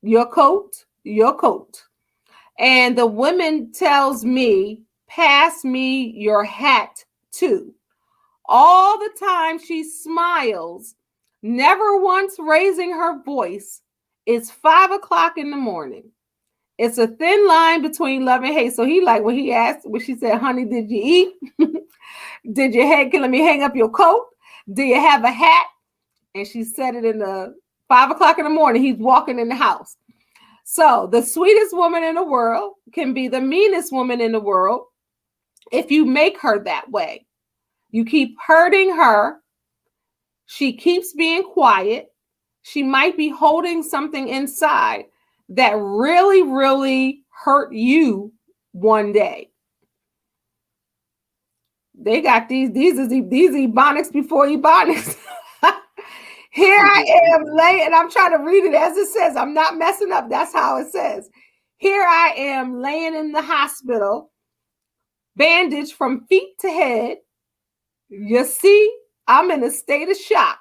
your coat, your coat." And the woman tells me, "Pass me your hat too." All the time she smiles, never once raising her voice. It's 5 o'clock in the morning. It's a thin line between love and hate. So he, like, when she said, "Honey, did you eat? Did you let me hang up your coat? Do you have a hat?" And she said it in the 5 o'clock in the morning. He's walking in the house. So the sweetest woman in the world can be the meanest woman in the world if you make her that way. You keep hurting her. She keeps being quiet. She might be holding something inside that really, really hurt you one day. They got these ebonics before ebonics. Here I am laying, and I'm trying to read it as it says. I'm not messing up. That's how it says. Here I am laying in the hospital, bandaged from feet to head. You see, I'm in a state of shock.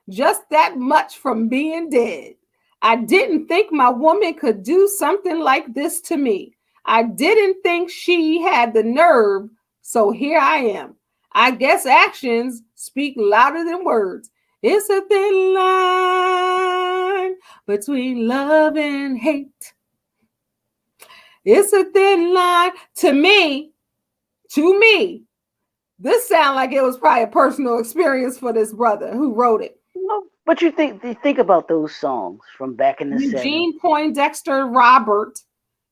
Just that much from being dead. I didn't think my woman could do something like this to me. I didn't think she had the nerve. So here I am. I guess actions speak louder than words. It's a thin line between love and hate. It's a thin line. To me, this sounds like it was probably a personal experience for this brother who wrote it. No, but you think about those songs from back in the '70s. Eugene Poindexter, Robert,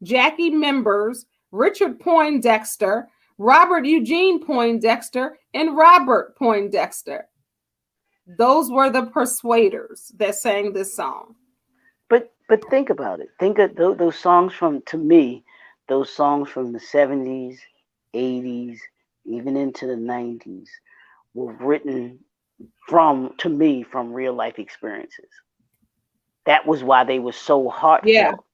Jackie Members, Richard Poindexter, Robert Eugene Poindexter, and Robert Poindexter. Those were the persuaders that sang this song. But think about it. Think of those songs from, to me, those songs from the '70s, '80s, even into the '90s were written from real life experiences. That was why they were so Yeah, heartfelt.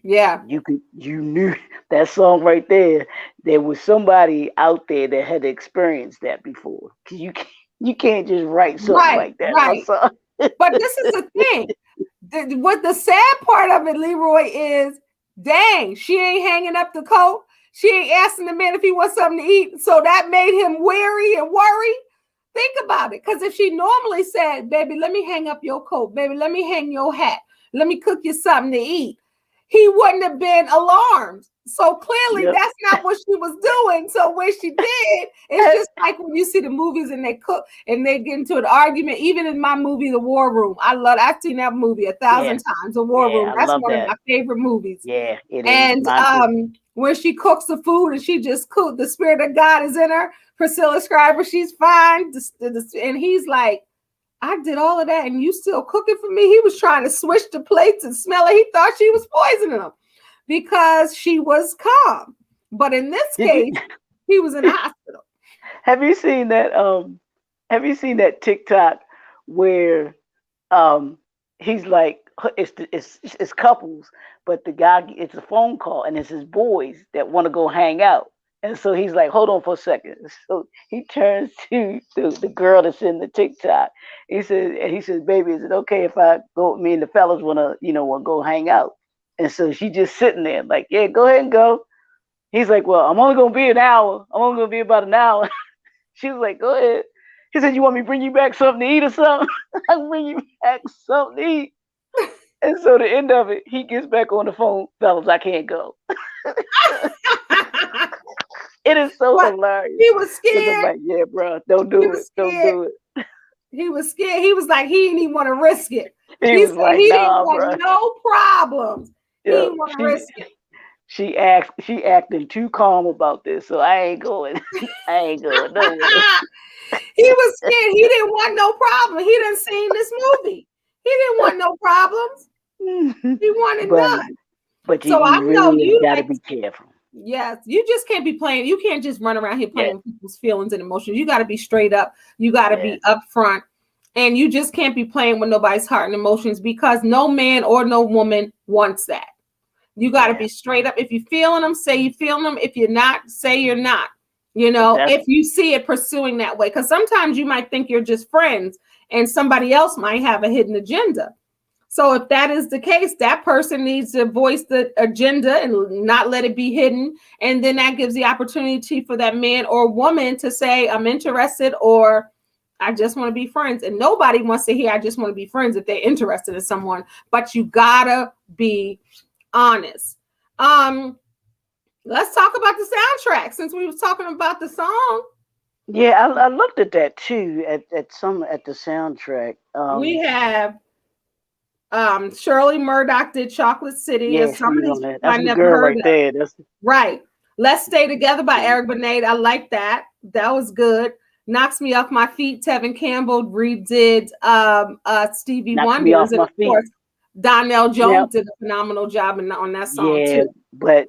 yeah, You knew that song right there. There was somebody out there that had experienced that before. 'Cause you can't just write something right, like that on right. song. But this is the thing. What the sad part of it, Leroy, is dang, she ain't hanging up the coat. She ain't asking the man if he wants something to eat. So that made him weary and worry. Think about it. Because if she normally said, "Baby, let me hang up your coat. Baby, let me hang your hat. Let me cook you something to eat," he wouldn't have been alarmed. So clearly Yep. that's not what she was doing. So when she did, it's just like when you see the movies and they cook and they get into an argument. Even in my movie, The War Room, I've seen that movie 1,000 Yeah. times. The War Yeah. Room, I that's love one of that. my favorite movies. Yeah, it is. And Mine too. when she cooks the food and she just cooked, the spirit of God is in her. Priscilla Scriber, she's fine. And he's like, I did all of that and you still cooking for me. He was trying to switch the plates and smell it. He thought she was poisoning him because she was calm. But in this Did you case, he was in the hospital. have you seen that have you seen that TikTok where um he's like it's couples, but the guy, it's a phone call and it's his boys that want to go hang out, and so he's like, hold on for a second. So he turns to the girl that's in the TikTok. He says, baby, is it okay if I go? Me and the fellas want to go hang out? And so she just sitting there like, yeah, go ahead and go. He's like, well, I'm only gonna be an hour. I'm only gonna be about an hour. She was like, go ahead. He said, you want me to bring you back something to eat or something? I can bring you back something to eat. And so the end of it, he gets back on the phone, fellas, I can't go. It is so What? hilarious. He was Because I'm scared. like, yeah, bro, don't He do it. was Don't scared. do it. He was scared. He was like, he didn't even want to risk it. He He was said like, he didn't nah, want bro. no problems. He Yeah, didn't want to risk it. she acting too calm about this, so I ain't going. I ain't going nowhere. He was scared. He didn't want no problem. He didn't seen this movie. He didn't want no problems. He wanted but none. but So I you know really you got to like, be careful. yes, you just can't be playing. You can't just run around here Yeah, playing with people's feelings and emotions. You got to be straight up. You got to yeah, be upfront. And you just can't be playing with nobody's heart and emotions because no man or no woman wants that. You got to yeah. be straight up. If you're feeling them, say you're feeling them. If you're not, say you're not. But that's If you see it pursuing that way, because sometimes you might think you're just friends and somebody else might have a hidden agenda. So if that is the case, that person needs to voice the agenda and not let it be hidden. And then that gives the opportunity for that man or woman to say, I'm interested, or I just want to be friends. And nobody wants to hear, I just want to be friends if they're interested in someone. But you gotta be honest. Let's talk about the soundtrack since we was talking about the song. yeah. I looked at that too at the soundtrack. We have Shirley Murdoch did Chocolate City, and Yeah, some of she's these on that. people I That's my never girl heard right of. there. That's Right. Let's Stay Together by yeah. Eric Benet. I like that. That was good. Knocks Me Off My Feet. Tevin Campbell redid Stevie Knocks me Wonder's, off and my of feet. course Donnell Now, Jones did a phenomenal job on that song yeah, too. but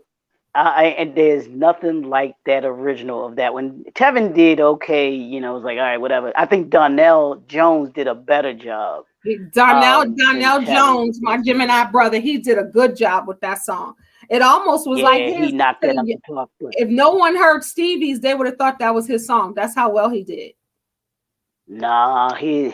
and there's nothing like that original of that one. Tevin did okay, it was like, all right, whatever. I think Donnell Jones did a better job than Donnell Tevin Jones, my did. Gemini brother, he did a good job with that song. It almost was like Yeah, he his. knocked that out the park. But If no one heard Stevie's, they would have thought that was his song. That's how well he did. nah, he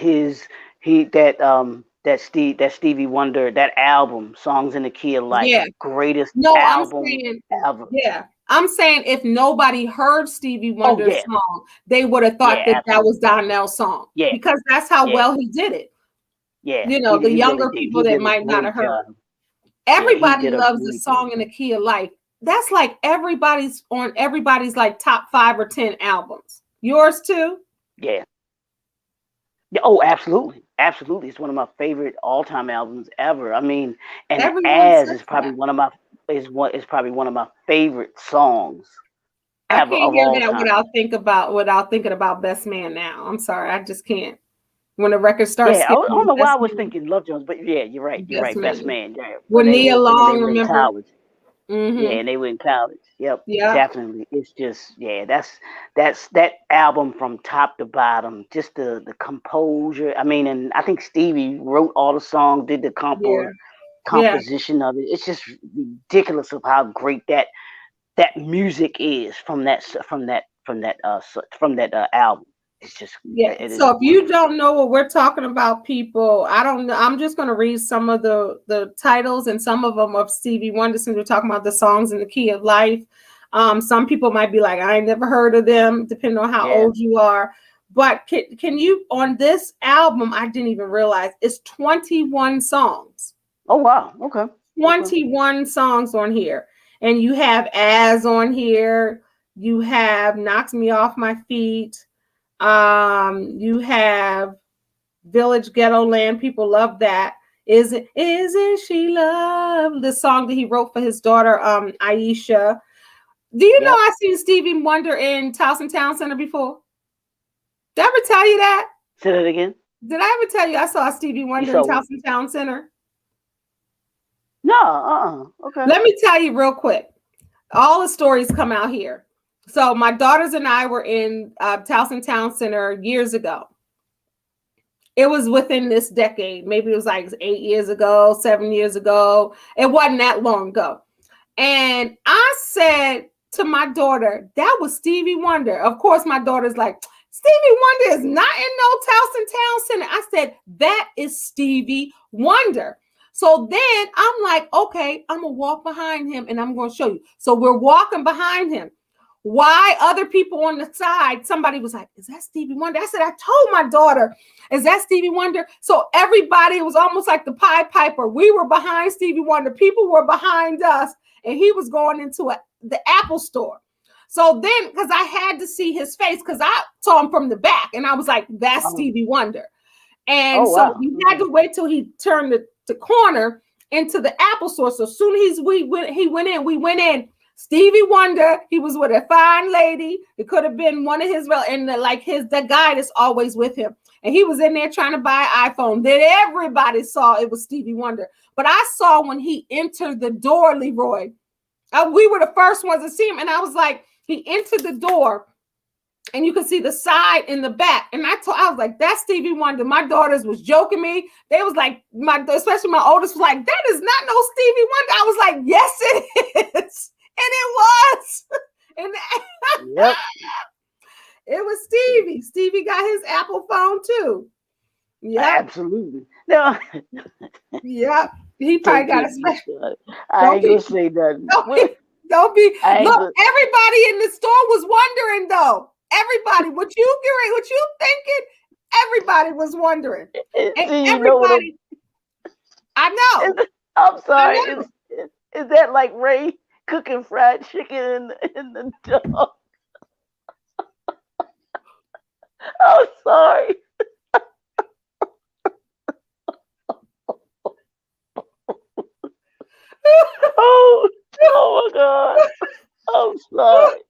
that Stevie Wonder, that album, Songs in the Key of Life, Yeah. greatest No, I'm album saying, ever. yeah. I'm saying if nobody heard Stevie Oh Wonder's yeah, song, they would have thought yeah, that that was absolutely. Donnell's song Yeah, because that's how yeah, well he did it. yeah. The He really younger did. people He that did a might not great have heard. job. Yeah, he Everybody did a loves the great job. song in the Key of Life. That's like everybody's on everybody's like top 5 or 10 albums. Yours too? Yeah. Yeah, oh, absolutely, absolutely. It's one of my favorite all-time albums ever. I mean, and Everyone As says is probably that. one of my favorite songs I ever can't of hear all that time. without thinking about Best Man now. I'm sorry, I just can't. When the record starts Yeah, I skipping don't to know why I Best was Man, thinking Love Jones, but yeah, you're right. You're Best right. Best Man. Man. Yeah, With Nia when they Long, were in remember? college. Yeah, Mm-hmm. and they were in college. Yep, Yeah, definitely. It's just yeah, that's that album from top to bottom. Just the composure. I mean, and I think Stevie wrote all the songs, did the yeah, yeah. composition of it. It's just ridiculous of how great that music is from that album. It's just Yeah. it is So if you wonderful. don't know what we're talking about, people, I don't know. I'm just going to read some of the titles and some of them of Stevie Wonder since we're talking about the songs in the Key of Life. Some people might be like, I ain't never heard of them, depending on how Yeah. old you are. But can you, on this album, I didn't even realize it's 21 songs. Oh wow. Okay. Okay. 21 songs on here. And you have As on here. You have Knocks Me Off My Feet. You have Village Ghetto Land. People love that. Isn't she love? The song that he wrote for his daughter, Aisha. Do you know Yep. I seen Stevie Wonder in Towson Town Center before? Did I ever tell you that? Say that again. Did I ever tell you I saw Stevie You Wonder in saw Towson Town Center? no, okay. Let me tell you real quick. All the stories come out here. So my daughters and I were in Towson Town Center years ago. It was within this decade. Maybe it was like 8 years ago, 7 years ago. It wasn't that long ago. And I said to my daughter, that was Stevie Wonder. Of course, my daughter's like, Stevie Wonder is not in no Towson Town Center. I said, that is Stevie Wonder. So then I'm like, okay, I'm going to walk behind him and I'm going to show you. So we're walking behind him. Why other people on the side, somebody was like, is that Stevie Wonder? I said, I told my daughter, is that Stevie Wonder? So everybody, it was almost like the Pied Piper. We were behind Stevie Wonder. People were behind us. And he was going into the Apple store. So then, because I had to see his face, because I saw him from the back, and I was like, that's Stevie Wonder. And so we had to wait till he turned the corner into the Apple store. So as soon as we went in. Stevie Wonder, he was with a fine lady. It could have been one of his, and the guy that's always with him. And he was in there trying to buy an iPhone. Then everybody saw it was Stevie Wonder. But I saw when he entered the door, Leroy, we were the first ones to see him. And I was like, he entered the door and you could see the side and the back. And I was like, that's Stevie Wonder. My daughters was joking me. They was like, especially my oldest was like, that is not no Stevie Wonder. I was like, yes, it is. And it was. And yep. It was Stevie. Stevie got his Apple phone too. Yeah, absolutely. No. Yep. He probably got a special. I ain't gonna say nothing. Don't be. Look, everybody in the store was wondering though. Everybody, what you thinking? Everybody was wondering. And everybody. I know. I'm sorry. Is that like Ray cooking fried chicken in the dog? I'm sorry. Oh my God. I'm sorry.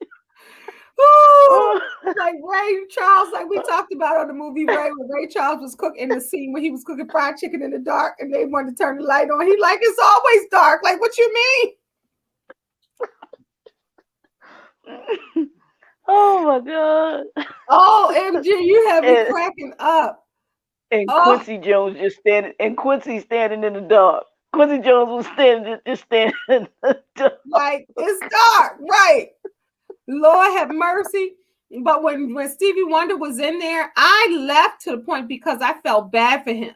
Oh, like Ray Charles, like we talked about on the movie Ray, when Ray Charles was cooking in the scene where he was cooking fried chicken in the dark and they wanted to turn the light on. He like, it's always dark. Like, what you mean? Oh my God. Oh, MG, you have me cracking up. And Quincy Jones just standing, and Quincy standing in the dark. Quincy Jones was just standing in the dark. Like, it's dark, right? Lord have mercy. But when Stevie Wonder was in there, I left to the point because I felt bad for him.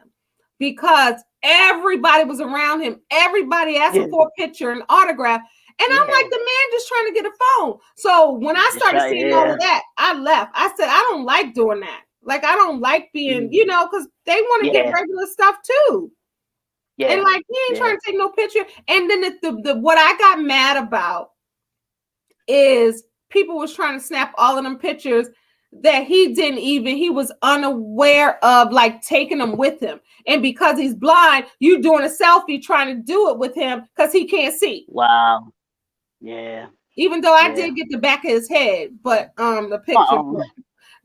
Because everybody was around him. Everybody asked him for a picture and autograph. And I'm like, the man just trying to get a phone. So when I started seeing all of that, I left. I said, I don't like doing that. Like, I don't like being, because they want to get regular stuff too. Yeah. And like, he ain't trying to take no picture. And then the what I got mad about is people was trying to snap all of them pictures that he was unaware of, like taking them with him. And because he's blind, you doing a selfie trying to do it with him because he can't see. Wow. Yeah. Even though I did get the back of his head, but the picture,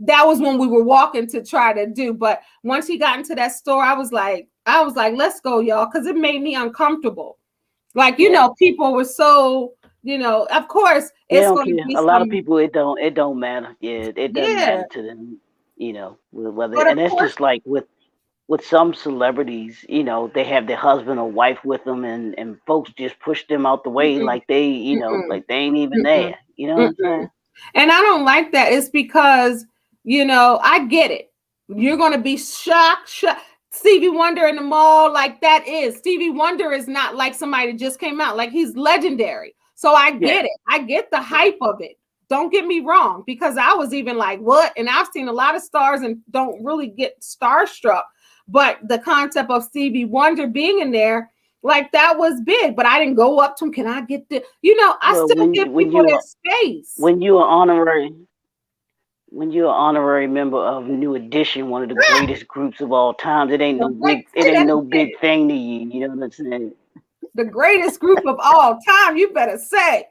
that was when we were walking to try to do. But once he got into that store, I was like, let's go, y'all, because it made me uncomfortable. Like, people were so, of course, it's going to be a lot of people. It don't matter. Yeah, it doesn't matter to them. Whether, and it's just like with some celebrities, they have their husband or wife with them, and folks just push them out the way like they, like they ain't even there. You know what I'm saying? And I don't like that. It's because, I get it. You're going to be shocked. Stevie Wonder in the mall, like that is. Stevie Wonder is not like somebody that just came out. Like, he's legendary. So I get it. I get the hype of it. Don't get me wrong, because I was even like, what? And I've seen a lot of stars and don't really get starstruck. But the concept of Stevie Wonder being in there, like, that was big. But I didn't go up to him. Can I get the, I still give people their space. When you're an honorary member of New Edition, one of the greatest groups of all times, it ain't no big thing to you. You know what I'm saying? The greatest group of all time, you better say.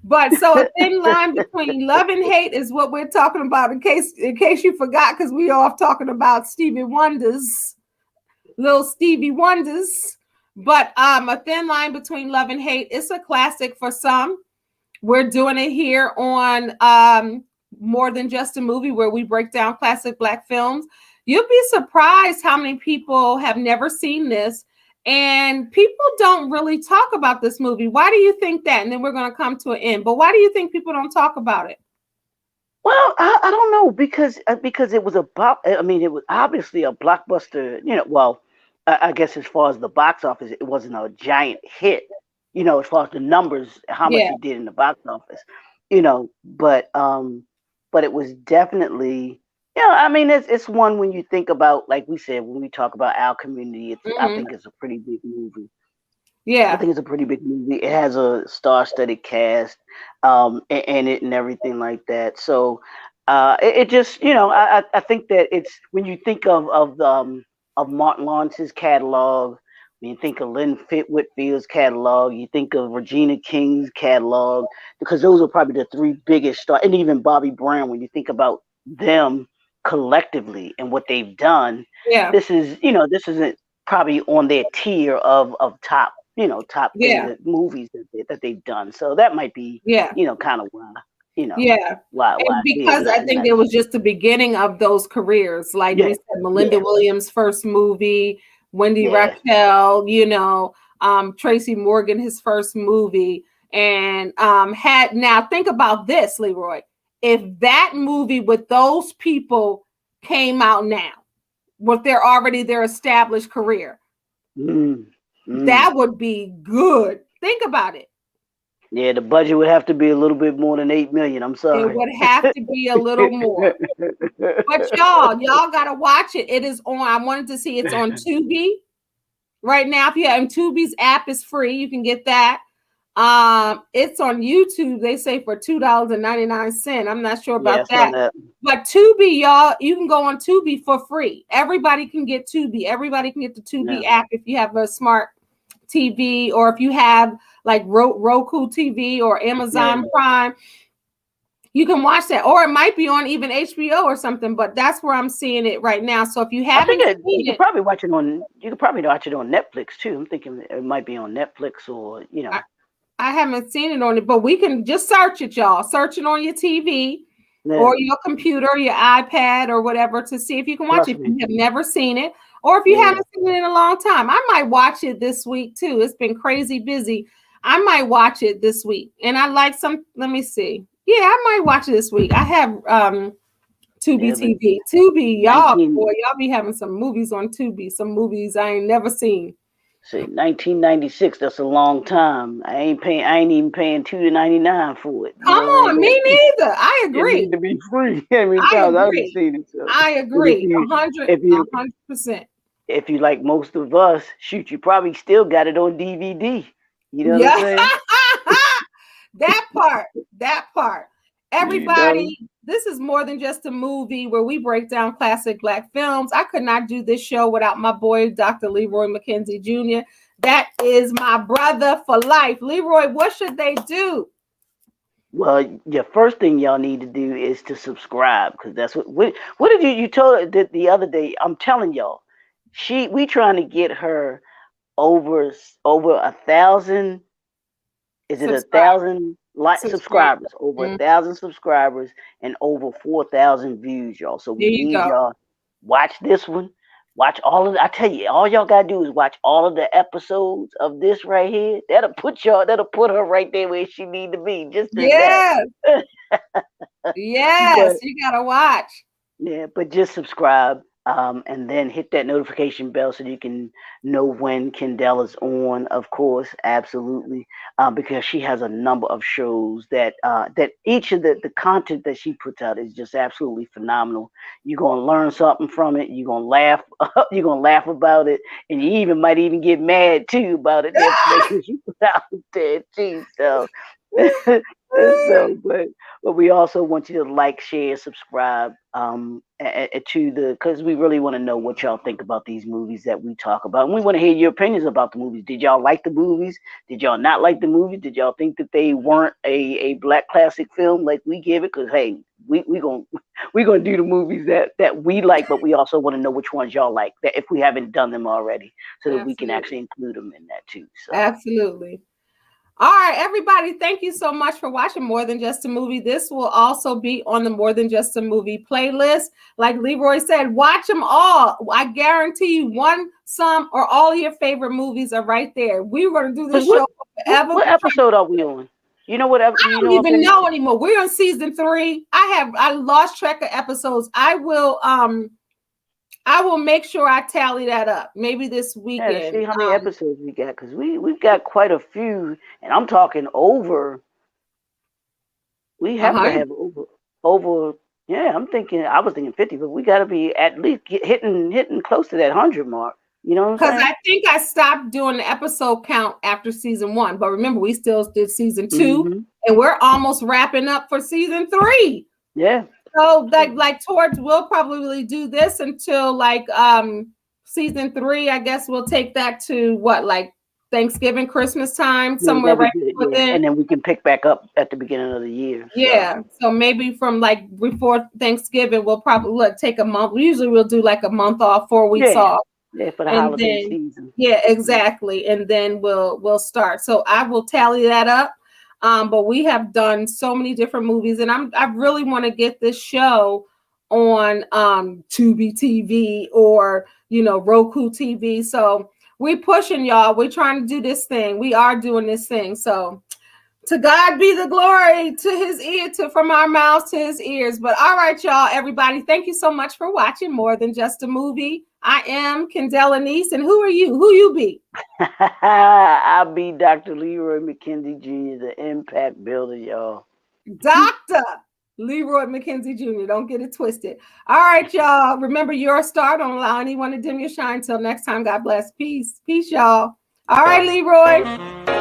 But so a thin line between love and hate is what we're talking about. In case you forgot, because we off talking about Stevie Wonders, little Stevie Wonders. But a thin line between love and hate. It's a classic for some. We're doing it here on More Than Just a Movie, where we break down classic Black films. You'll be surprised how many people have never seen this. And people don't really talk about this movie. Why do you think that? And then we're going to come to an end. But why do you think people don't talk about it? Well, I don't know because it was it was obviously a blockbuster. Well, I guess as far as the box office, it wasn't a giant hit. As far as the numbers, how much Yeah. it did in the box office. But it was definitely. It's one when you think about, like we said, when we talk about our community, I Mm-hmm. think it's a pretty big movie. I Yeah. think it's a pretty big movie. It has a star-studded cast, in it and everything like that. So, it just, I think that it's when you think of Martin Lawrence's catalog, when you think of Lynn Whitfield's catalog, you think of Regina King's catalog, because those are probably the three biggest stars, and even Bobby Brown. When you think about them collectively and what they've done, Yeah. this isn't probably on their tier of top things Yeah. that movies that they've done. So that might be, Yeah. kind of why, you know, Yeah. why And because I think it was just the beginning of those careers. Like we yeah, said, Melinda yeah, Williams' first movie, Wendy yeah. Raquel, Tracy Morgan, his first movie. And had now think about this, Leroy. If that movie with those people came out now, with their established career, Mm, that mm. would be good. Think about it. Yeah, the budget would have to be a little bit more than 8 million. I'm It sorry. would have to be a little more. But y'all gotta watch it. It is on. I wanted to see it's on Tubi right now. If you have Tubi's app is free, you can get that. It's on YouTube. They say for $2.99. I'm not sure Yeah, I about saw that. that. But Tubi, y'all, you can go on Tubi for free. Everybody can get Tubi. Everybody can get the Tubi Yeah. app if you have a smart TV or if you have like Roku TV or Yeah. Amazon Prime. You can watch that, or it might be on even HBO or something. But that's where I'm seeing it right now. So if you I think haven't seen you could it, probably watch it on. You could probably watch it on Netflix too. I'm thinking it might be on Netflix or I, I haven't seen it on it. But we can just search it, y'all. Search it on your TV yeah. or your computer, your iPad, or whatever to see if you can watch it. Trust If you me. have never seen it, or if you Yeah. haven't seen it in a long time, I might watch it this week too. It's been crazy busy. I might watch it this week, and I like some. Let me see. Yeah, I might watch it this week. I have Tubi Yeah, but TV. Tubi, boy, 19 y'all be having some movies on Tubi, some movies I ain't never seen. say 1996. That's a long time. I ain't even paying $2.99 for it. You Come know what I'm on, me saying? neither. I It agree. need to be free. How many I times I've agree. seen it. So, I but agree. A hundred, if a you 100%. if you like most of us, shoot, you probably still got it on DVD. You know what I'm Yeah. saying? That part. That part. You know. Everybody, this is More Than Just a Movie where we break down classic Black films. I could not do this show without my boy, Dr. Leroy McKenzie Jr. That is my brother for life. Leroy, what should they do? Well, your first thing y'all need to do is to subscribe, because that's what did you told her the other day? I'm telling y'all, we trying to get her over 1,000. Is it a Subscribe. thousand like Subscribe. subscribers? Over a Mm, thousand subscribers and over 4,000 views, y'all. So there we you need go. y'all watch this one. Watch all of. I tell you, all y'all gotta do is watch all of the episodes of this right here. That'll put her right there where she need to be. Just in that. Yes. Yes. But You got to watch. yeah, but just subscribe, and then hit that notification bell so you can know when Kendéll is on. Of course, absolutely, because she has a number of shows that each of the content that she puts out is just absolutely phenomenal. You're gonna learn something from it. You're gonna laugh. You're gonna laugh about it, and you might even get mad too about it. The information she put out there too. So So, but we also want you to like, share, subscribe to the because we really want to know what y'all think about these movies that we talk about, and we want to hear your opinions about the movies. Did y'all like the movies? Did y'all not like the movies? Did y'all think that they weren't a black classic film like we give it? Because hey, we gonna we gonna do the movies that we like, but we also want to know which ones y'all like. That if we haven't done them already, so that we can actually Absolutely. include them in that too. So. Absolutely. All right, everybody, thank you so much for watching More Than Just a Movie. This will also be on the More Than Just a Movie playlist. Like Leroy said, watch them all. I guarantee you one, some, or all of your favorite movies are right there. We're going to do Cause this show forever. what episode are we on? You know what? Do you I don't know even offhand? know anymore. We're on season 3. I lost track of episodes. I will make sure I tally that up. Maybe this Yeah, to weekend. see how many episodes we got, cause we've got quite a few, and I'm talking over. We have to 100. have over. Yeah, I was thinking 50, but we got to be at least hitting close to that 100 mark. You know what I'm Because saying? I think I stopped doing the episode count after season 1. But remember, we still did season 2, Hmm. and we're almost wrapping up for season 3. Yeah. So like towards we'll probably do this until like season 3. I guess we'll take that to what, like Thanksgiving, Christmas time, Yeah, somewhere that'd be right good. Yeah, within. and then we can pick back up at the beginning of the year. So Yeah. So maybe from like before Thanksgiving, we'll probably take a month. Usually we'll do like a month off, 4 weeks yeah, off. yeah, for the And holiday then season. yeah, exactly. And then we'll start. So I will tally that up. But we have done so many different movies, and I really want to get this show on Tubi TV or Roku TV. So we pushing y'all. We're trying to do this thing. We are doing this thing. So to God be the glory, to his ear, to from our mouths to his ears. But all right, y'all, everybody, thank you so much for watching More Than Just a Movie. I am Kendéll Lenice, and who are you? Who you be? I'll be Dr. Leroy McKenzie Jr., the Impact Builder, y'all. Dr. Leroy McKenzie Jr. Don't get it twisted. All right, y'all. Remember, you're a star. Don't allow anyone to dim your shine. Till next time, God bless. Peace. Peace, y'all. All right, Leroy.